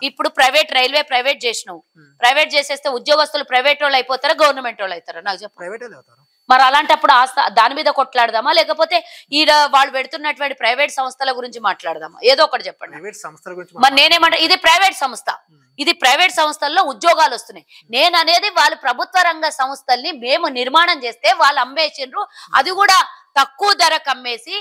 B: ఇప్పుడు ప్రైవేట్ రైల్వే ప్రైవేట్ చేసినావు, ప్రైవేట్ చేసేస్తే ఉద్యోగస్తులు ప్రైవేట్ వాళ్ళు అయిపోతారా, గవర్నమెంట్ వాళ్ళు అవుతారా? నాకు చెప్పు.
A: ప్రైవేట్ అవుతారు.
B: మరి అలాంటప్పుడు దాని మీద కొట్లాడదామా, లేకపోతే వాళ్ళు పెడుతున్నటువంటి ప్రైవేట్ సంస్థల గురించి మాట్లాడదామా? ఏదో ఒకటి చెప్పండి. మరి నేనేమంటా, ఇది ప్రైవేట్ సంస్థ, ఇది ప్రైవేట్ సంస్థల్లో ఉద్యోగాలు వస్తున్నాయి. నేను అనేది వాళ్ళు ప్రభుత్వ రంగ సంస్థల్ని మేము నిర్మాణం చేస్తే వాళ్ళు అమ్మేసిండ్రు, అది కూడా తక్కువ ధరకు అమ్మేసి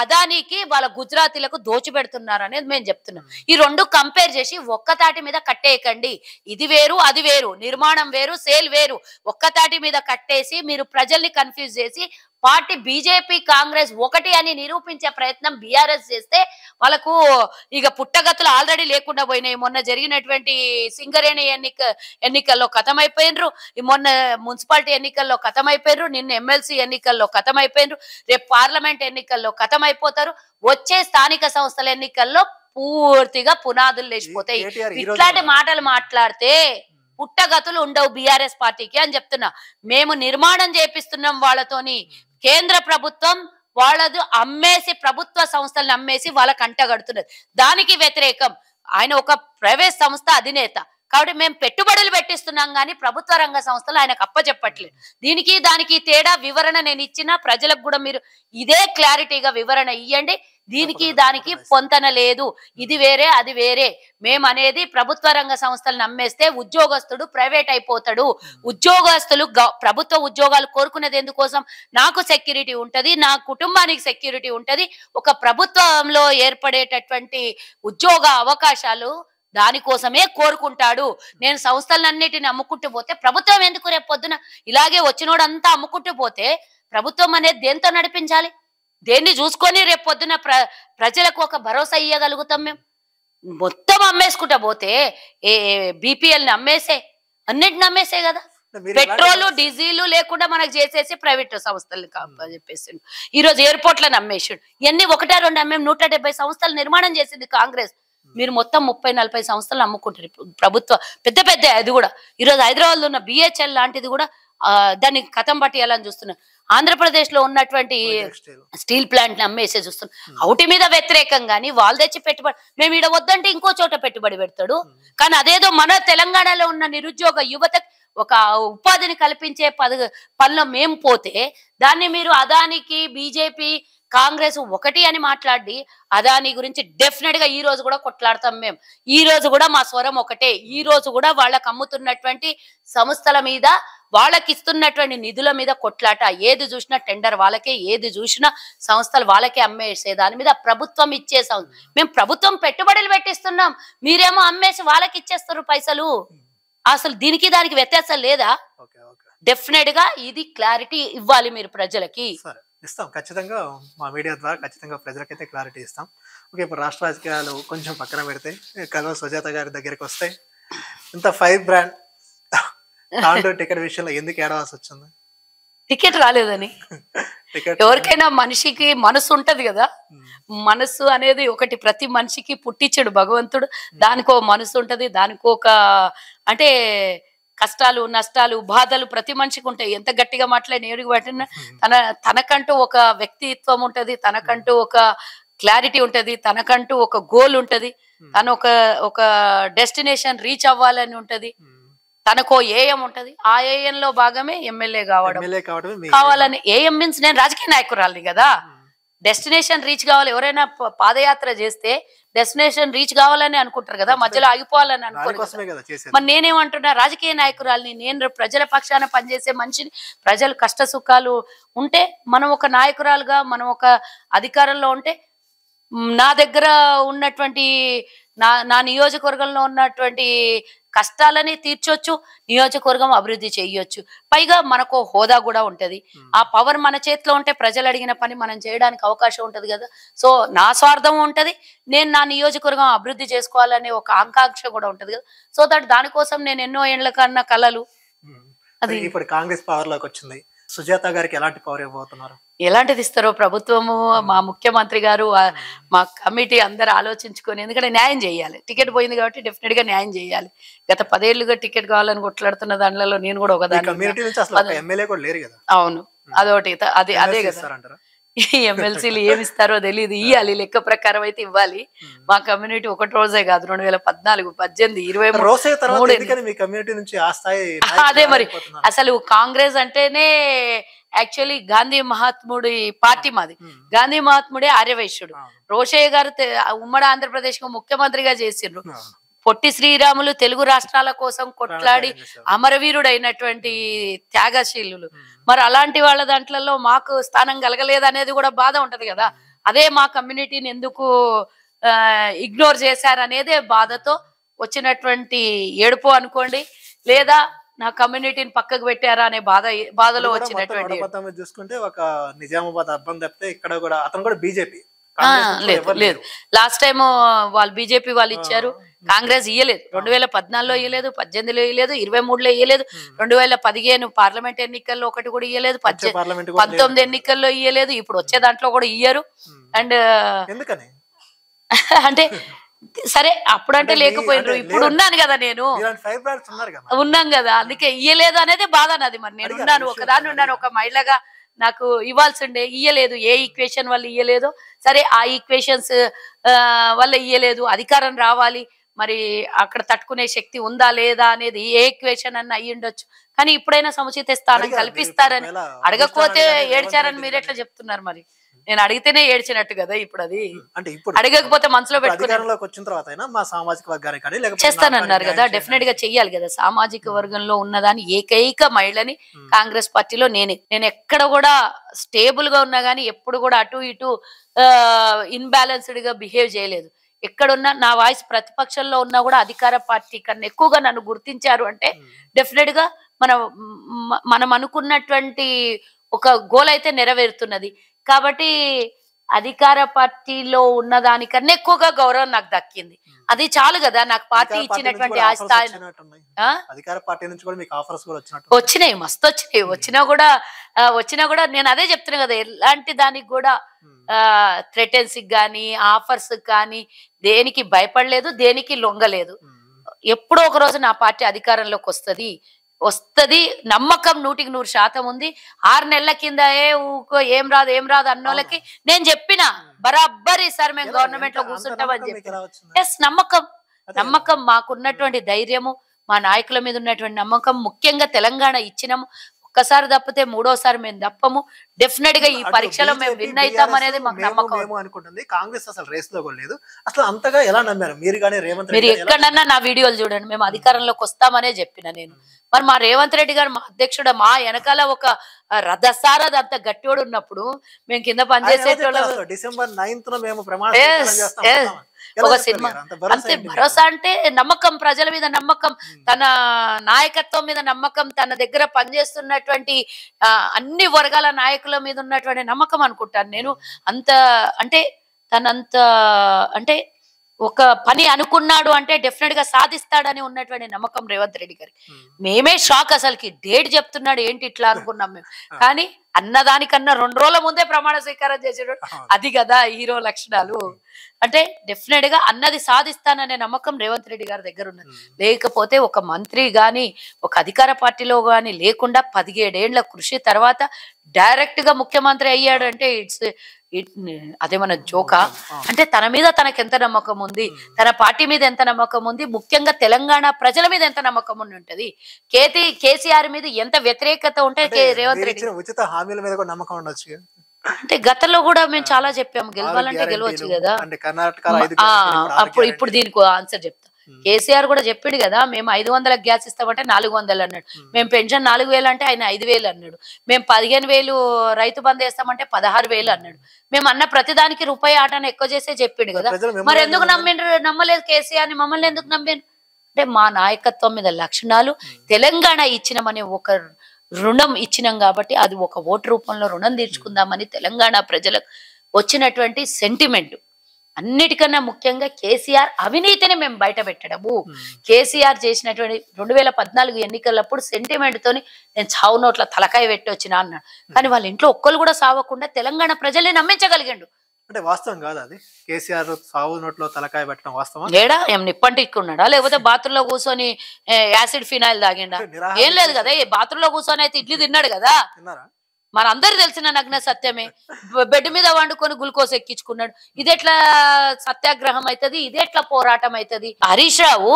B: అదానికి వాళ్ళ గుజరాతీలకు దోచిపెడుతున్నారు అనేది మేము చెప్తున్నాం. ఈ రెండు కంపేర్ చేసి ఒక్కతాటి మీద కట్టేయకండి. ఇది వేరు అది వేరు, నిర్మాణం వేరు సేల్ వేరు. ఒక్కతాటి మీద కట్టేసి మీరు ప్రజల్ని కన్ఫ్యూజ్ చేసి పార్టీ బీజేపీ కాంగ్రెస్ ఒకటి అని నిరూపించే ప్రయత్నం బీఆర్ఎస్ చేస్తే వాళ్ళకు ఇక పుట్టగతులు ఆల్రెడీ లేకుండా పోయినాయి. మొన్న జరిగినటువంటి సింగరేణి ఎన్నికల్లో ఖతమైపోయినరు, మొన్న మున్సిపాలిటీ ఎన్నికల్లో ఖతమైపోయినరు, నిన్న ఎమ్మెల్సీ ఎన్నికల్లో ఖతమైపోయినరు, రేపు పార్లమెంట్ ఎన్నికల్లో ఖతమైపోతారు. వచ్చే స్థానిక సంస్థల ఎన్నికల్లో పూర్తిగా పునాదులు లేచిపోతాయి. ఇట్లాంటి మాటలు మాట్లాడితే పుట్టగతులు ఉండవు బీఆర్ఎస్ పార్టీకి అని చెప్తున్నా. మేము నిర్మాణం చేపిస్తున్నాం వాళ్ళతోని. కేంద్ర ప్రభుత్వం వాళ్ళది అమ్మేసి, ప్రభుత్వ సంస్థలను అమ్మేసి వాళ్ళకి అంటగడుతున్నది. దానికి వ్యతిరేకం. ఆయన ఒక ప్రైవేట్ సంస్థ అధినేత కాబట్టి మేము పెట్టుబడులు పెట్టిస్తున్నాం కానీ ప్రభుత్వ రంగ సంస్థలు ఆయనకు అప్పచెప్పట్లేదు. దీనికి దానికి తేడా వివరణ నేను ఇచ్చిన ప్రజలకు కూడా మీరు ఇదే క్లారిటీగా వివరణ ఇవ్వండి. దీనికి దానికి పొంతన లేదు, ఇది వేరే అది వేరే. మేము అనేది ప్రభుత్వ రంగ సంస్థలు నమ్మేస్తే ఉద్యోగస్తుడు ప్రైవేట్ అయిపోతాడు. ఉద్యోగస్తులు ప్రభుత్వ ఉద్యోగాలు కోరుకునేది ఎందుకోసం? నాకు సెక్యూరిటీ ఉంటది, నా కుటుంబానికి సెక్యూరిటీ ఉంటది. ఒక ప్రభుత్వంలో ఏర్పడేటటువంటి ఉద్యోగ అవకాశాలు దానికోసమే కోరుకుంటాడు. నేను సంస్థలన్నిటిని అమ్ముకుంటూ పోతే ప్రభుత్వం ఎందుకు రేపు పొద్దున ఇలాగే వచ్చినోడంతా అమ్ముకుంటూ పోతే ప్రభుత్వం అనేది దేంతో నడిపించాలి? దేన్ని చూసుకొని రేపు పొద్దున ప్రజలకు ఒక భరోసా ఇవ్వగలుగుతాం? మేము మొత్తం అమ్మేసుకుంటా పోతే బీపీఎల్ని అమ్మేసే, అన్నిటిని అమ్మేసే కదా. పెట్రోలు డీజిల్ లేకుండా మనకు చేసేసి ప్రైవేట్ సంస్థలు చెప్పేసి ఈ రోజు ఎయిర్పోర్ట్లను అమ్మేసాడు. ఇవన్నీ 1-2 అమ్మేం 170 సంస్థలు నిర్మాణం చేసింది కాంగ్రెస్. మీరు మొత్తం 30-40 సంస్థలు అమ్ముకుంటారు ప్రభుత్వ పెద్ద పెద్ద. అది కూడా ఈరోజు హైదరాబాద్ లో ఉన్న బిహెచ్ఎల్ లాంటిది కూడా దాన్ని కథం పట్టేయాలని చూస్తున్నారు. ఆంధ్రప్రదేశ్ లో ఉన్నటువంటి స్టీల్ ప్లాంట్ ని అమ్మేసే చూస్తున్నాం. అవుటి మీద వ్యతిరేకం కానీ వాళ్ళు తెచ్చి పెట్టుబడి, మేము ఈడ వద్దంటే ఇంకో చోట పెట్టుబడి పెడతాడు. కానీ అదేదో మన తెలంగాణలో ఉన్న నిరుద్యోగ యువత ఒక ఉపాధిని కల్పించే పనిలో మేము పోతే దాన్ని మీరు అదానికి బీజేపీ కాంగ్రెస్ ఒకటి అని మాట్లాడి అదాని గురించి డెఫినెట్ గా ఈ రోజు కూడా కొట్లాడతాం. మేము ఈ రోజు కూడా మా స్వరం ఒకటే. ఈ రోజు కూడా వాళ్ళకి అమ్ముతున్నటువంటి సంస్థల మీద, వాళ్ళకి ఇస్తున్నటువంటి నిధుల మీద కొట్లాట. ఏది చూసినా టెండర్ వాళ్ళకే, ఏది చూసినా సంస్థలు వాళ్ళకే అమ్మేసే దాని మీద ప్రభుత్వం ఇచ్చే మేము ప్రభుత్వం పెట్టుబడులు పెట్టిస్తున్నాం, మీరేమో అమ్మేసి వాళ్ళకి ఇచ్చేస్తారు పైసలు. అసలు దీనికి దానికి వ్యత్యాసం లేదా? డెఫినెట్ గా ఇది క్లారిటీ ఇవ్వాలి మీరు ప్రజలకి.
A: ఇస్తాం ఖచ్చితంగా, మా మీడియా ద్వారా ఖచ్చితంగా ప్రజలకైతే క్లారిటీ ఇస్తాం. ఓకే, ఇప్పుడు రాష్ట్ర రాజకీయాలు కొంచెం పక్కన పెడితే కల్వ సుజాత గారి దగ్గరికి వస్తే, ఇంత 5 బ్రాండ్ టికెట్ విషయంలో ఎందుకు ఏడవాల్సి వచ్చింది?
B: టికెట్ రాలేదని. ఎవరికైనా మనిషికి మనసు ఉంటది కదా, మనసు అనేది ఒకటి ప్రతి మనిషికి పుట్టించాడు భగవంతుడు. దానికో మనసు ఉంటది, దానికో ఒక అంటే కష్టాలు నష్టాలు బాధలు ప్రతి మనిషికి ఉంటాయి. ఎంత గట్టిగా మాట్లాడి ఏడుగు పట్టినా తనకంటూ ఒక వ్యక్తిత్వం ఉంటది, తనకంటూ ఒక క్లారిటీ ఉంటది, తనకంటూ ఒక గోల్ ఉంటది, తను ఒక డెస్టినేషన్ రీచ్ అవ్వాలని ఉంటది, తనకో ఏఎం ఉంటది. ఆ ఏఎం లో భాగమే ఎమ్మెల్యే కావాలని. ఏఎం మీన్స్ నేను రాజకీయ నాయకురాలిని కదా, డెస్టినేషన్ రీచ్ కావాలి. ఎవరైనా పాదయాత్ర చేస్తే డెస్టినేషన్ రీచ్ కావాలని అనుకుంటారు కదా, మధ్యలో ఆగిపోవాలని అనుకోరు. మరి నేనేమంటున్నా, రాజకీయ నాయకురాలిని, నేను ప్రజల పక్షాన పనిచేసే మనిషిని. ప్రజలు కష్ట సుఖాలు ఉంటే మనం ఒక నాయకురాలుగా, మనం ఒక అధికారంలో ఉంటే నా దగ్గర ఉన్నటువంటి నా నియోజకవర్గంలో ఉన్నటువంటి కష్టాలని తీర్చొచ్చు, నియోజకవర్గం అభివృద్ధి చేయొచ్చు. పైగా మనకు హోదా కూడా ఉంటది. ఆ పవర్ మన చేతిలో ఉంటే ప్రజలు అడిగిన పని మనం చేయడానికి అవకాశం ఉంటది కదా. సో నా స్వార్థం ఉంటది, నేను నా నియోజకవర్గం అభివృద్ధి చేసుకోవాలనే ఒక ఆకాంక్ష కూడా ఉంటది కదా. సో దానికోసం నేను ఎన్నో ఏళ్ల కన్నా కలలు.
A: అది ఇప్పుడు కాంగ్రెస్ పవర్ లోకి వచ్చింది, సుజాత గారికి ఎలాంటి పవర్ ఇవ్వబోతున్నారు?
B: ఎలాంటిది ఇస్తారో ప్రభుత్వము, మా ముఖ్యమంత్రి గారు, మా కమిటీ అందరు ఆలోచించుకొని, ఎందుకంటే న్యాయం చేయాలి. టికెట్ పోయింది కాబట్టి డెఫినెట్ గా న్యాయం చేయాలి. గత 10 ఏళ్లుగా టికెట్ కావాలని కొట్లాడుతున్న దానిలో నేను కూడా ఒకదాన్ని. అవును, అదొకటి. అదే కదా, ఎమ్మెల్సీలు ఏమి ఇస్తారో తెలియదు. ఇవ్వాలి, లెక్క ప్రకారం అయితే ఇవ్వాలి. మా కమ్యూనిటీ ఒకటి రోజే కాదు, 2014, 18, 23. అదే మరి అసలు కాంగ్రెస్ అంటేనే యాక్చువల్లీ గాంధీ మహాత్ముడి పార్టీ మాది. గాంధీ మహాత్ముడే ఆర్యవైశ్యుడు. రోషయ్య గారు ఉమ్మడి ఆంధ్రప్రదేశ్ కు ముఖ్యమంత్రిగా చేసిండ్రు. పొట్టి శ్రీరాములు తెలుగు రాష్ట్రాల కోసం కొట్లాడి అమరవీరుడైనటువంటి త్యాగశీలులు. మరి అలాంటి వాళ్ళ దాంట్లో మాకు స్థానం కలగలేదు అనేది కూడా బాధ ఉంటది కదా. అదే మా కమ్యూనిటీని ఎందుకు ఇగ్నోర్ చేశారనేదే బాధతో వచ్చినటువంటి ఏడుపు అనుకోండి, లేదా నా కమ్యూనిటీని పక్కకు పెట్టారా అనే బాధలో వచ్చినటువంటి.
A: చూసుకుంటే ఒక నిజామాబాద్ అబ్బాయి తప్పితే ఇక్కడ కూడా అతను కూడా బీజేపీ
B: లేదు లేదు. లాస్ట్ టైం వాళ్ళు బీజేపీ వాళ్ళు ఇచ్చారు, కాంగ్రెస్ ఇయ్యలేదు. 2014లో ఇయ్యలేదు, 18లో ఇయ్యలేదు, 23లో ఇయ్యలేదు, 2015 పార్లమెంట్ ఎన్నికల్లో ఒకటి కూడా ఇయ్యలేదు, 19 ఎన్నికల్లో ఇయ్యలేదు, ఇప్పుడు వచ్చే దాంట్లో కూడా ఇయ్యరు. అండ్
A: ఎందుకని
B: అంటే సరే అప్పుడంటే లేకపోయినారు, ఇప్పుడు ఉన్నాను కదా, నేను ఉన్నాం కదా, అందుకే ఇయ్యలేదు అనేది బాధ నాది. మరి నేను ఉన్నాను, ఒకదాన్ని ఉన్నాను, ఒక మహిళగా నాకు ఇవ్వాల్సి ఉండే, ఇయ్యలేదు. ఏ ఈక్వేషన్ వల్ల ఇయ్యలేదు, సరే ఆ ఈక్వేషన్స్ వల్ల ఇయ్యలేదు. అధికారం రావాలి, మరి అక్కడ తట్టుకునే శక్తి ఉందా లేదా అనేది ఏ ఈక్వేషన్ అన్న అయ్యి ఉండొచ్చు. కానీ ఇప్పుడైనా సముచిత స్థానం కల్పిస్తారని, అడగకపోతే ఏడ్చారని మీరు ఎట్లా చెప్తున్నారు? మరి నేను అడిగితేనే ఏడ్చినట్టు కదా ఇప్పుడు. అది
A: అంటే ఇప్పుడు
B: అడగకపోతే మనసులో పెట్టుకుని
A: వచ్చిన తర్వాత మా సామాజిక వర్గానికి
B: చేస్తానన్నారు కదా, డెఫినెట్ గా చెయ్యాలి కదా. సామాజిక వర్గంలో ఉన్నదాని ఏకైక మహిళని కాంగ్రెస్ పార్టీలో నేను ఎక్కడ కూడా స్టేబుల్ గా ఉన్నా గానీ ఎప్పుడు కూడా అటు ఇటు ఇన్బ్యాలెన్స్డ్ గా బిహేవ్ చేయలేదు. ఎక్కడున్నా నా వాయిస్ ప్రతిపక్షంలో ఉన్నా కూడా అధికార పార్టీ కన్నా ఎక్కువగా నన్ను గుర్తించారు అంటే డెఫినెట్ గా మనం అనుకున్నటువంటి ఒక గోల్ అయితే నెరవేరుతున్నది. కాబట్టి అధికార పార్టీలో ఉన్న దానికన్నా ఎక్కువగా గౌరవం నాకు దక్కింది, అది చాలు కదా. నాకు పార్టీ ఇచ్చినటువంటి ఆ స్థాయి.
A: అధికార పార్టీ నుంచి కూడా మీకు ఆఫర్స్ కూడా
B: వచ్చినాయి, మస్తు వచ్చినాయి. వచ్చినా కూడా నేను అదే చెప్తున్నా కదా, ఎలాంటి దానికి కూడా థ్రెటెన్సీ కానీ ఆఫర్స్ కానీ దేనికి భయపడలేదు, దేనికి లొంగలేదు. ఎప్పుడో ఒక రోజు నా పార్టీ అధికారంలోకి వస్తది, నమ్మకం 100% ఉంది. 6 నెలల కింద ఏం రాదు అన్నోళ్ళకి నేను చెప్పిన బరాబర్ ఈసారి మేము గవర్నమెంట్ లో కూర్చుంటామని చెప్పి. ఎస్, నమ్మకం మాకున్నటువంటి ధైర్యము, మా నాయకుల మీద ఉన్నటువంటి నమ్మకం, ముఖ్యంగా తెలంగాణ ఇచ్చినాము. ఒక్కసారి తప్పితే మూడోసారి మేము తప్పము. డెఫినెట్ గా ఈ పరీక్షలో మేము విన్ అవుతాం అనేది మాకు నమ్మకం
A: అనుకుంటుంది. కాంగ్రెస్ అసలు రేస్ లో లేదు. అసలు అంతగా ఎలా నమ్మారు మీరు?
B: మీరు ఎక్కడన్నా నా వీడియోలు చూడండి, మేము అధికారంలోకి వస్తామనే చెప్పిన నేను. మరి మా రేవంత్ రెడ్డి గారు మా అధ్యక్షుడు, మా వెనకాల ఒక రథసారథి అంత గట్టివాడు ఉన్నప్పుడు మేము కింద పనిచేసేటోళ్ళం.
A: డిసెంబర్ 9న మేము
B: ఒక సినిమా అంతే. భరోసా అంటే నమ్మకం, ప్రజల మీద నమ్మకం, తన నాయకత్వం మీద నమ్మకం, తన దగ్గర పనిచేస్తున్నటువంటి అన్ని వర్గాల నాయకుల మీద ఉన్నటువంటి నమ్మకం అనుకుంటాను నేను. తనంత అంటే ఒక పని అనుకున్నాడు అంటే డెఫినెట్ గా సాధిస్తాడని ఉన్నటువంటి నమ్మకం రేవంత్ రెడ్డి గారి. మేమే షాక్, అసలుకి డేట్ చెప్తున్నాడు ఏంటి ఇట్లా అనుకున్నాం మేము. కానీ అన్నదానికన్నా 2 రోజుల ముందే ప్రమాణ స్వీకారం చేసాడు. అది కదా హీరో లక్షణాలు. అంటే డెఫినెట్ గా అన్నది సాధిస్తాననే నమ్మకం రేవంత్ రెడ్డి గారి దగ్గర ఉన్నది. లేకపోతే ఒక మంత్రి గాని ఒక అధికార పార్టీలో గాని లేకుండా 17 ఏళ్ల కృషి తర్వాత డైరెక్ట్ గా ముఖ్యమంత్రి అయ్యాడు అంటే అదేమన్నా జోకా? అంటే తన మీద తనకు ఎంత నమ్మకం ఉంది, తన పార్టీ మీద ఎంత నమ్మకం ఉంది, ముఖ్యంగా తెలంగాణ ప్రజల మీద ఎంత నమ్మకం ఉంటది, కేసీఆర్ మీద ఎంత వ్యతిరేకత ఉంటే రేవంత్ రెడ్డి
A: ఉచిత హామీల మీద కూడా నమ్మకం ఉండొచ్చు.
B: అంటే గతంలో కూడా మేము చాలా చెప్పాము, గెలవాలంటే గెలవచ్చు కదా. ఇప్పుడు దీనికి ఆన్సర్ చెప్తా. కేసీఆర్ కూడా చెప్పిండు కదా, మేము 500 గ్యాస్ ఇస్తామంటే 400 అన్నాడు. మేము పెన్షన్ 4000 అంటే ఆయన 5000 అన్నాడు. మేము 15000 రైతు బంధు వేస్తామంటే 16000 అన్నాడు. మేము అన్న ప్రతిదానికి రూపాయి ఆటను ఎక్కువ చేసే చెప్పిండు కదా. మరి ఎందుకు నమ్మలేదు కేసీఆర్ ని? మమ్మల్ని ఎందుకు నమ్మిండ్రు అంటే మా నాయకత్వం మీద లక్షణాలు, తెలంగాణ ఇచ్చినామనే ఒక రుణం ఇచ్చినాం కాబట్టి అది ఒక ఓటు రూపంలో రుణం తీర్చుకుందామని తెలంగాణ ప్రజలకు వచ్చినటువంటి సెంటిమెంట్. అన్నిటికన్నా ముఖ్యంగా కేసీఆర్ అవినీతిని మేము బయట పెట్టడము. కేసీఆర్ చేసినటువంటి 2014 ఎన్నికలప్పుడు సెంటిమెంట్ తోని నేను చావు నోట్ల తలకాయ పెట్టి వచ్చినా అన్నాడు. కానీ వాళ్ళ ఇంట్లో ఒక్కరు కూడా సావకుండా తెలంగాణ ప్రజల్ని నమ్మించగలిగాడు.
A: అంటే వాస్తవం కాదు అది? కేసీఆర్ సావు నోట్లో తలకాయ పెట్టడం వాస్తవం
B: ఏడా? ఏం నిప్పంటిక్కున్నాడా? లేకపోతే బాత్రూంలో కూర్చొని యాసిడ్ ఫినాయిల్ తాగిండా? ఏం లేదు కదా. బాత్రూంలో కూర్చొని అయితే ఇడ్లీ తిన్నాడు కదా. మనందరు తెలిసిన నగ్న సత్యమే. బెడ్ మీద వండుకొని గ్లూకోజ్ ఎక్కించుకున్నాడు. ఇదెట్లా సత్యాగ్రహం అవుతుంది? ఇదెట్లా పోరాటం అవుతుంది? హరీష్ రావు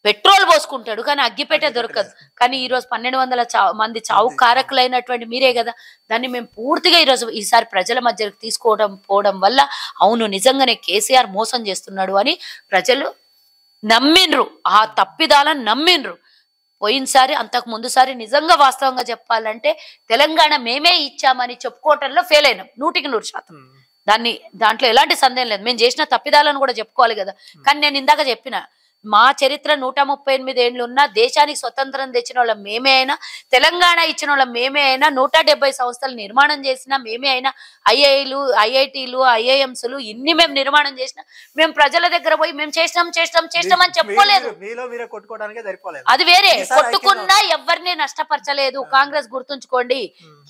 B: పెట్రోల్ పోసుకుంటాడు కానీ అగ్గిపెట్టే దొరకదు. కానీ ఈ రోజు 1200 మంది చావు కారకులైనటువంటి మీరే కదా. దాన్ని మేము పూర్తిగా ఈసారి ప్రజల మధ్యకు పోవడం వల్ల అవును నిజంగానే కేసీఆర్ మోసం చేస్తున్నాడు అని ప్రజలు నమ్మిండ్రు. ఆ తప్పిదాలను నమ్మిండ్రు. పోయినసారి అంతకు ముందుసారి నిజంగా వాస్తవంగా చెప్పాలంటే తెలంగాణ మేమే ఇచ్చామని చెప్పుకోవటంలో ఫెయిల్ అయినాం 100%. దాంట్లో ఎలాంటి సందేహం లేదు. మేము చేసిన తప్పిదాలను కూడా చెప్పుకోవాలి కదా. కానీ నేను ఇందాక చెప్పిన మా చరిత్ర 138 ఏళ్ళు ఉన్నా దేశానికి స్వతంత్రం తెచ్చిన వాళ్ళం మేమే అయినా, తెలంగాణ ఇచ్చిన వాళ్ళం మేమే అయినా, 170 సంస్థలు నిర్మాణం చేసినా మేమే అయినా, ఐఐటీలు ఐఐఎంస్లు ఇన్ని మేము నిర్మాణం చేసినా మేము ప్రజల దగ్గర పోయి మేము చేసినాం అని చెప్పలేదు. అది వేరే. కొట్టుకున్నా ఎవరిని నష్టపరచలేదు. కాంగ్రెస్ గుర్తుంచుకోండి,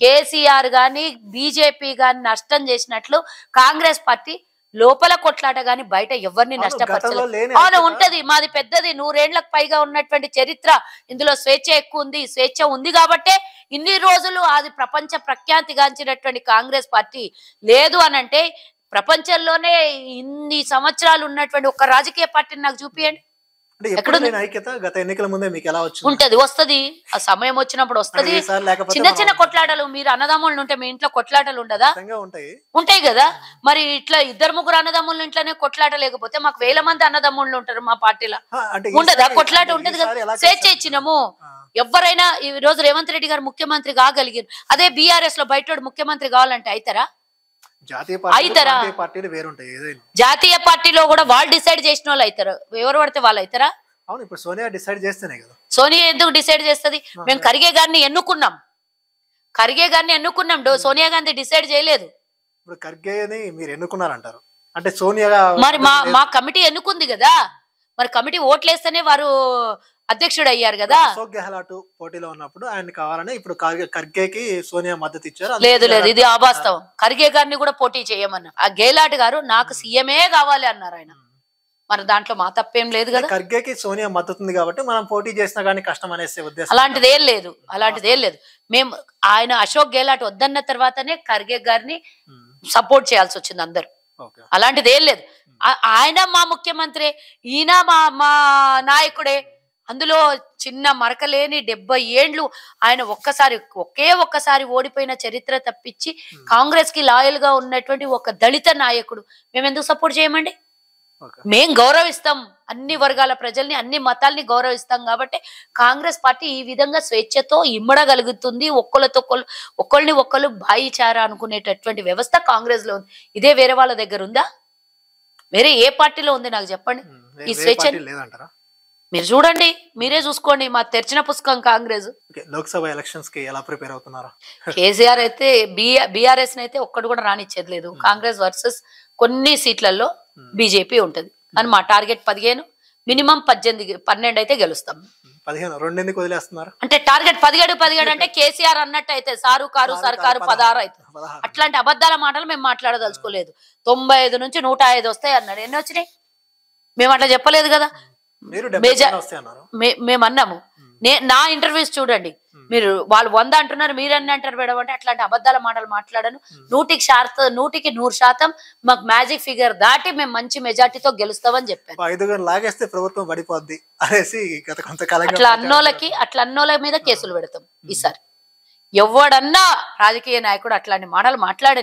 B: కేసీఆర్ గాని బీజేపీ గాని నష్టం చేసినట్లు కాంగ్రెస్ పార్టీ లోపల కొట్లాట గాని బయట ఎవరిని నష్టపరచలేదు. అవును, ఉంటది. మాది పెద్దది, 100 ఏళ్లకు పైగా ఉన్నటువంటి చరిత్ర. ఇందులో స్వేచ్ఛ ఎక్కువ ఉంది. స్వేచ్ఛ ఉంది కాబట్టే ఇన్ని రోజులు అది ప్రపంచ ప్రఖ్యాతిగాంచినటువంటి కాంగ్రెస్ పార్టీ లేదు అనంటే, ప్రపంచంలోనే ఇన్ని సంవత్సరాలు ఉన్నటువంటి ఒక రాజకీయ పార్టీని నాకు చూపియండి.
A: గత ఎన్నికల ముందే మీకు ఎలా
B: ఉంటది? వస్తది, ఆ సమయం వచ్చినప్పుడు వస్తది. చిన్న చిన్న కొట్లాటలు, మీరు అన్నదమ్ముళ్ళు ఉంటే మీ ఇంట్లో కొట్లాటలు ఉండదా? ఉంటాయి కదా. మరి ఇట్లా 2-3 అన్నదమ్ముళ్ళ ఇంట్లోనే కొట్లాట లేకపోతే మాకు వేల మంది అన్నదమ్ముళ్ళు ఉంటారు మా పార్టీలో, ఉండదా? కొట్లాట ఉంటది కదా. స్వేచ్ఛ ఇచ్చినాము. ఎవరైనా ఈ రోజు రేవంత్ రెడ్డి గారు ముఖ్యమంత్రి కాగలిగారు. అదే బీఆర్ఎస్ లో బయట ముఖ్యమంత్రి కావాలంటే అవుతారా? జాతీయ పార్టీలో కూడా వాళ్ళు డిసైడ్ చేసిన వాళ్ళు అవుతారు. ఎవరు పడితే వాళ్ళు అవుతారా?
A: అవును, ఇప్పుడు సోనియా డిసైడ్ చేస్తేనే కదా.
B: సోనియా ఎందుకు డిసైడ్ చేస్తుంది? మేము ఖర్గే గారిని ఎన్నుకున్నాం. సోనియా గాంధీ డిసైడ్ చేయలేదు.
A: ఇప్పుడు ఖర్గేని మీరు ఎన్నుకున్నారంటారు అంటే సోనియా
B: మరి మా కమిటీ ఎన్నుకుంది కదా. మరి కమిటీ ఓట్లేస్తేనే వారు అధ్యక్షుడు అయ్యారు కదా.
A: అశోక్ గెహ్లాట్ పోటీలో ఉన్నప్పుడు ఆయన కావాలని ఇప్పుడు ఖర్గేకి సోనియా మద్దతు ఇచ్చారు.
B: లేదు, ఇది అవాస్తవం. ఖర్గే గారిని కూడా పోటీ చేయమన్నా. ఆ గెహ్లాట్ గారు నాకు సీఎంఏ కావాలి అన్నారు ఆయన. మరి దాంట్లో మా తప్పేం లేదు కదా.
A: ఖర్గేకి సోనియా మద్దతు ఉంది కాబట్టి మనం పోటీ చేసినా కానీ కష్టం అనేసే ఉద్దేశం.
B: అలాంటిదేం లేదు. మేము ఆయన అశోక్ గెహ్లాట్ వద్దన్న తర్వాతనే ఖర్గే గారిని సపోర్ట్ చేయాల్సి వచ్చింది అందరు. అలాంటిదేం లేదు. ఆయన మా ముఖ్యమంత్రి, ఈయన మా నాయకుడే. అందులో చిన్న మరకలేని 70 ఏండ్లు ఆయన ఒక్కసారి ఓడిపోయిన చరిత్ర తప్పించి కాంగ్రెస్ కి లాయల్ గా ఉన్నటువంటి ఒక దళిత నాయకుడు. మేము ఎందుకు సపోర్ట్ చేయమండి? మేం గౌరవిస్తాం అన్ని వర్గాల ప్రజల్ని, అన్ని మతాల్ని గౌరవిస్తాం కాబట్టి కాంగ్రెస్ పార్టీ ఈ విధంగా స్వేచ్ఛతో ఇమ్మడగలుగుతుంది. ఒకళ్ళని ఒకళ్ళు భాయిచారా అనుకునేటటువంటి వ్యవస్థ కాంగ్రెస్ లో ఉంది. ఇదే వేరే వాళ్ళ దగ్గర ఉందా? వేరే ఏ పార్టీలో ఉంది నాకు చెప్పండి ఈ స్వేచ్ఛ? మీరు చూడండి, మీరే చూసుకోండి. మా తెరిచిన పుస్తకం కాంగ్రెస్.
A: లోక్సభ ఎలక్షన్స్ కి ఎలా ప్రిపేర్ అవుతున్నారు?
B: కేసీఆర్ అయితే బీఆర్ఎస్ అయితే ఒక్కడు కూడా రానిచ్చేది లేదు. కాంగ్రెస్ వర్సెస్ కొన్ని సీట్లలో బీజేపీ ఉంటది అని మా టార్గెట్ 15, మినిమం 12 అయితే గెలుస్తాం.
A: 15 ఎందుకు వదిలేస్తున్నారు
B: అంటే టార్గెట్ 17 అంటే కేసీఆర్ అన్నట్టు అయితే సారు కారు సర్కారు 16 అయితే. అట్లాంటి అబద్ధాల మాటలు మేము మాట్లాడదలుచుకోలేదు. 95 నుంచి 105 వస్తాయి అన్నాడు. ఎన్ని వచ్చినాయి? మేము అట్లా చెప్పలేదు కదా. మేము అన్నాము. నా ఇంటర్వ్యూస్ చూడండి, మీరు వాళ్ళు 100 అంటున్నారు, మీరన్నీ అంటారు మేడం అంటే అట్లాంటి అబద్ధాల మాటలు మాట్లాడను. 100కి 100% మాకు మ్యాజిక్ ఫిగర్ దాటి మేము మంచి మెజార్టీతో గెలుస్తామని చెప్పాను.
A: 5 లాగేస్తే ప్రభుత్వం పడిపోద్ది అనేసి గత కొంతకాలంగా
B: అట్లా అన్నోళ్ళ మీద కేసులు పెడతాం ఈసారి. ఎవడన్నా రాజకీయ నాయకుడు అట్లాంటి మాటలు మాట్లాడితే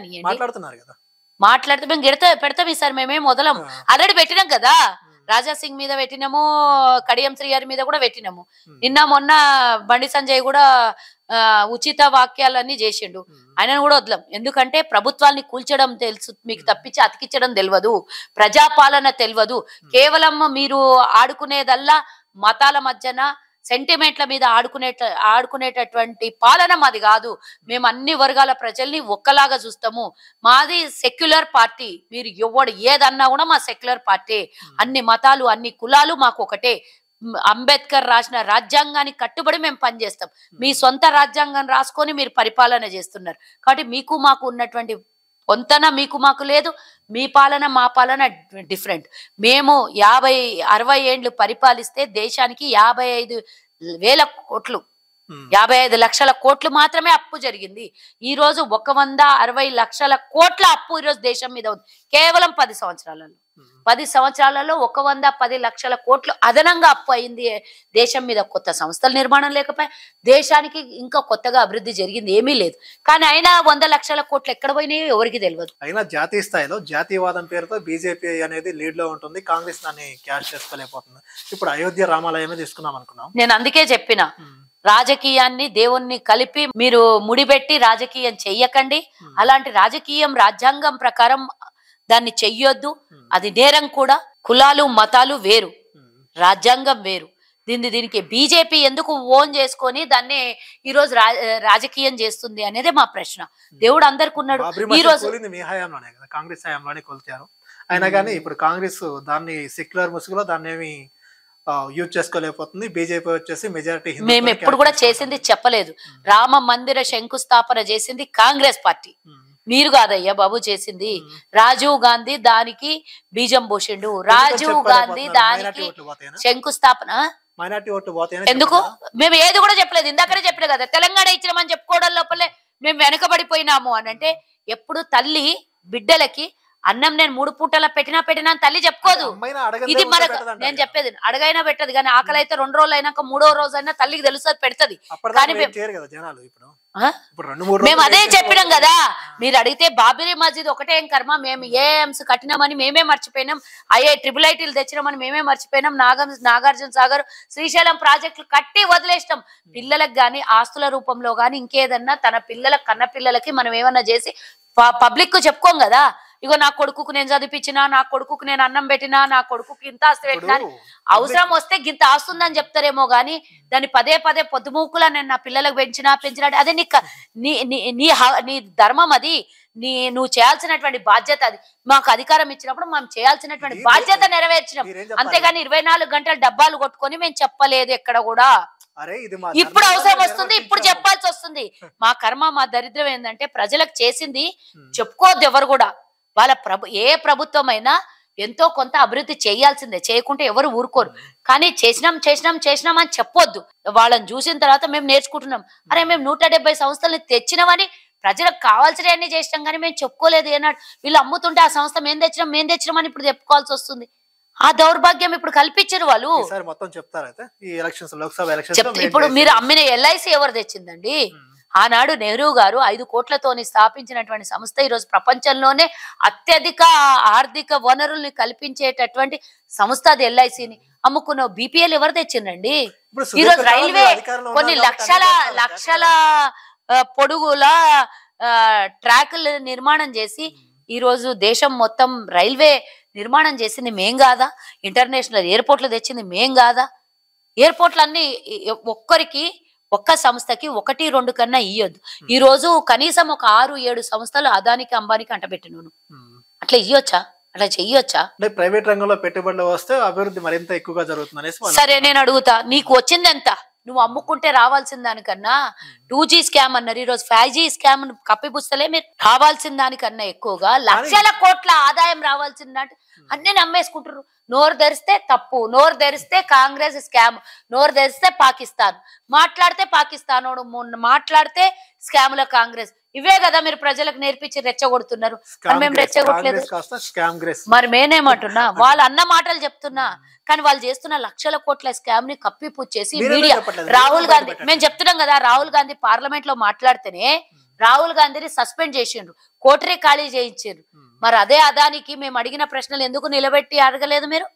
B: మేము పెడతాం ఈసారి. మేమేం వదలం. ఆల్రెడీ పెట్టినాం కదా. రాజా సింగ్ మీద పెట్టినాము, కడియం శ్రీ గారి మీద కూడా పెట్టినాము. నిన్న మొన్న బండి సంజయ్ కూడా ఉచిత వాక్యాలన్నీ చేసిండు. ఆయనను కూడా వదలం. ఎందుకంటే ప్రభుత్వాన్ని కూల్చడం తెలుసు మీకు తప్పించి అతికించడం తెలియదు, ప్రజాపాలన తెలియదు. కేవలం మీరు ఆడుకునేదల్లా మతాల మధ్యన సెంటిమెంట్ల మీద ఆడుకునేటటువంటి పాలన మాది కాదు. మేము అన్ని వర్గాల ప్రజల్ని ఒక్కలాగా చూస్తాము. మాది సెక్యులర్ పార్టీ. మీరు ఎవడు ఏదన్నా కూడా మా సెక్యులర్ పార్టీ. అన్ని మతాలు అన్ని కులాలు మాకు ఒకటే. అంబేద్కర్ రాసిన రాజ్యాంగానికి కట్టుబడి మేము పనిచేస్తాం. మీ సొంత రాజ్యాంగం రాసుకొని మీరు పరిపాలన చేస్తున్నారు కాబట్టి మీకు మాకు ఉన్నటువంటి పొంతన మీకు మాకు లేదు. మీ పాలన మా పాలన డిఫరెంట్. మేము 50-60 ఏండ్లు పరిపాలిస్తే దేశానికి 55,000 కోట్లు 55 లక్షల కోట్లు మాత్రమే అప్పు జరిగింది. ఈ రోజు 160 లక్షల కోట్ల అప్పు ఈరోజు దేశం మీద ఉంది. కేవలం 10 సంవత్సరాలలో 110 లక్షల కోట్లు అదనంగా అప్పు అయింది దేశం మీద. కొత్త సంస్థల నిర్మాణం లేకపోయా, దేశానికి ఇంకా కొత్తగా అభివృద్ధి జరిగింది ఏమీ లేదు. కానీ అయినా 100 లక్షల కోట్లు ఎక్కడ పోయినాయో ఎవరికి తెలియదు.
A: అయినా జాతీయ స్థాయిలో జాతీయవాదం పేరుతో బీజేపీ అనేది లీడ్ లో ఉంటుంది. కాంగ్రెస్ దాన్ని క్యాష్ చేసుకోలేకపోతుంది. ఇప్పుడు అయోధ్య రామాలయమే తీసుకున్నాం అనుకున్నాం.
B: నేను అందుకే చెప్పిన, రాజకీయాన్ని దేవుణ్ణి కలిపి మీరు ముడిపెట్టి రాజకీయం చెయ్యకండి. అలాంటి రాజకీయం రాజ్యాంగం ప్రకారం దాన్ని చెయ్యొద్దు. అది నేరం కూడా. కులాలు మతాలు వేరు. రాజ్యాంగం వేరు. దీనికి బీజేపీ ఎందుకు ఓన్ చేసుకొని దాన్ని ఈ రోజు రాజకీయం చేస్తుంది అనేది మా ప్రశ్న. దేవుడు అందరికి ఉన్నాడు. ఈ రోజు
A: మీ హయాంలోనే కదా, కాంగ్రెస్ హయాంలోనే కొలిచారు. అయినా కానీ ఇప్పుడు కాంగ్రెస్ దాన్ని సెక్యులర్ ముసుగులో దాన్ని ఏమి యూజ్ చేసుకోలేకపోతుంది. బీజేపీ వచ్చేసి మెజారిటీ.
B: మేము ఎప్పుడు కూడా చేసింది చెప్పలేదు. రామ మందిర శంకుస్థాపన చేసింది కాంగ్రెస్ పార్టీ, మీరు కాదయ్యా బాబు చేసింది. రాజీవ్ గాంధీ దానికి బీజం పోసిండు. రాజీవ్ గాంధీ దానికి శంకుస్థాపన. ఎందుకు మేము ఏది కూడా చెప్పలేదు. ఇందాకనే చెప్పలే కదా, తెలంగాణ ఇచ్చినామని చెప్పుకోవడం లోపలే మేము వెనకబడిపోయినాము అని. అంటే ఎప్పుడు తల్లి బిడ్డలకి అన్నం నేను 3 పూటల పెట్టినా తల్లి చెప్పుకోదు. ఇది మనకు నేను చెప్పేది, అడగైనా పెట్టదు కానీ ఆకలి అయితే 2 రోజులు అయినాక 3వ రోజు అయినా తల్లికి తెలుస్తుంది, పెడతది. కానీ మేము అదే చెప్పినాం కదా. మీరు అడిగితే బాబరీ మస్జిద్ ఒకటే ఏం కర్మ, మేము ఏఎంస్ కట్టినామని మేమే మర్చిపోయినాం, ట్రిపుల్ ఐటీలు తెచ్చినామని మేమే మర్చిపోయినాం, నాగార్జున సాగర్ శ్రీశైలం ప్రాజెక్టులు కట్టి వదిలేసినాం. పిల్లలకు గాని ఆస్తుల రూపంలో గాని ఇంకేదన్నా తన పిల్లల కన్న పిల్లలకి మనం ఏమన్నా చేసి పబ్లిక్ కు చెప్పుకోం కదా. ఇగో నా కొడుకుకు నేను చదివించినా, నా కొడుకుకు నేను అన్నం పెట్టినా, నా కొడుకుకి ఇంత ఆస్తి పెట్టినా. అవసరం వస్తే గింత ఆస్తుందని చెప్తారేమో గానీ దాన్ని పదే పొద్దుమూకులా నేను నా పిల్లలకు పెంచినా అదే నీ ధర్మం, అది నువ్వు చేయాల్సినటువంటి బాధ్యత. అది మాకు అధికారం ఇచ్చినప్పుడు మనం చేయాల్సినటువంటి బాధ్యత నెరవేర్చినాం. అంతేగాని 24 గంటలు డబ్బాలు కొట్టుకొని మేము చెప్పలేదు ఎక్కడ కూడా. ఇప్పుడు అవసరం వస్తుంది, ఇప్పుడు చెప్పాల్సి వస్తుంది. మా కర్మ, మా దరిద్రం ఏంటంటే ప్రజలకు చేసింది చెప్పుకోవద్దు ఎవరు కూడా. వాళ్ళ ఏ ప్రభుత్వం అయినా ఎంతో కొంత అభివృద్ధి చేయాల్సిందే, చేయకుంటే ఎవరు ఊరుకోరు. కానీ చేసినాం అని చెప్పొద్దు. వాళ్ళని చూసిన తర్వాత మేము నేర్చుకుంటున్నాం. అరే మేము 170 సంస్థల్ని తెచ్చినామని ప్రజలకు కావాల్సినవన్నీ చేసినాం కానీ మేము చెప్పుకోలేదు ఏనాడు. వీళ్ళు అమ్ముతుంటే ఆ సంస్థ మేము తెచ్చినాం అని ఇప్పుడు చెప్పుకోవాల్సి వస్తుంది. ఆ దౌర్భాగ్యం ఇప్పుడు కల్పించారు వాళ్ళు. ఇప్పుడు మీరు అమ్మిన LIC ఎవరు తెచ్చిందండి? ఆనాడు నెహ్రూ గారు 5 కోట్లతోని స్థాపించినటువంటి సంస్థ ఈరోజు ప్రపంచంలోనే అత్యధిక ఆర్థిక వనరుల్ని కల్పించేటటువంటి సంస్థ అది. LICని అమ్ముకున్న BPL ఎవరు తెచ్చిందండి? ఈరోజు రైల్వే కొన్ని లక్షల పొడుగుల ట్రాకులు నిర్మాణం చేసి ఈరోజు దేశం మొత్తం రైల్వే నిర్మాణం చేసింది మేం కాదా? ఇంటర్నేషనల్ ఎయిర్పోర్ట్లు తెచ్చింది మేం కాదా? ఎయిర్పోర్ట్లన్నీ ఒక్క సంస్థకి 1-2 కన్నా ఇయ్యొద్దు. ఈ రోజు కనీసం ఒక 6-7 సంస్థలు అదానికి అంబానికి అంటబెట్టినాను. అట్లా ఇయ్యొచ్చా? అట్లా చెయ్యొచ్చా?
A: ప్రైవేట్ రంగంలో పెట్టుబడులు వస్తే అభివృద్ధి మరింత ఎక్కువగా జరుగుతుంది.
B: సరే నేను అడుగుతా, నీకు వచ్చింది ఎంత? నువ్వు అమ్ముకుంటే రావాల్సిన దానికన్నా 2G స్కామ్ అన్నారు, ఈరోజు 5G స్కామ్ కప్పిపుస్తలే. మీరు రావాల్సిన దానికన్నా ఎక్కువగా లక్షల కోట్ల ఆదాయం రావాల్సిన అన్నీ నమ్మేసుకుంటారు. నోరు తెరిస్తే తప్పు, నోరు తెరిస్తే కాంగ్రెస్ స్కామ్, నోరు తెరిస్తే పాకిస్తాన్, మాట్లాడితే పాకిస్తానోడు, మాట్లాడితే స్కాముల కాంగ్రెస్. ఇవే కదా మీరు ప్రజలకు నేర్పించి రెచ్చగొడుతున్నారు. మేము రెచ్చగొట్టలేదు. మరి నేనేమంటున్నా, వాళ్ళు అన్న మాటలు చెప్తున్నా కానీ వాళ్ళు చేస్తున్న లక్షల కోట్ల స్కామ్ ని కప్పిపుచ్చేసి మీడియా రాహుల్ గాంధీ, మేము చెప్తున్నాం కదా, రాహుల్ గాంధీ పార్లమెంట్ లో మాట్లాడితేనే రాహుల్ గాంధీని సస్పెండ్ చేసిండ్రు, కోటరీ ఖాళీ చేయించారు. మరి అదే అదానికి మేము అడిగిన ప్రశ్నలు ఎందుకు నిలబెట్టి అడగలేదు? మీరు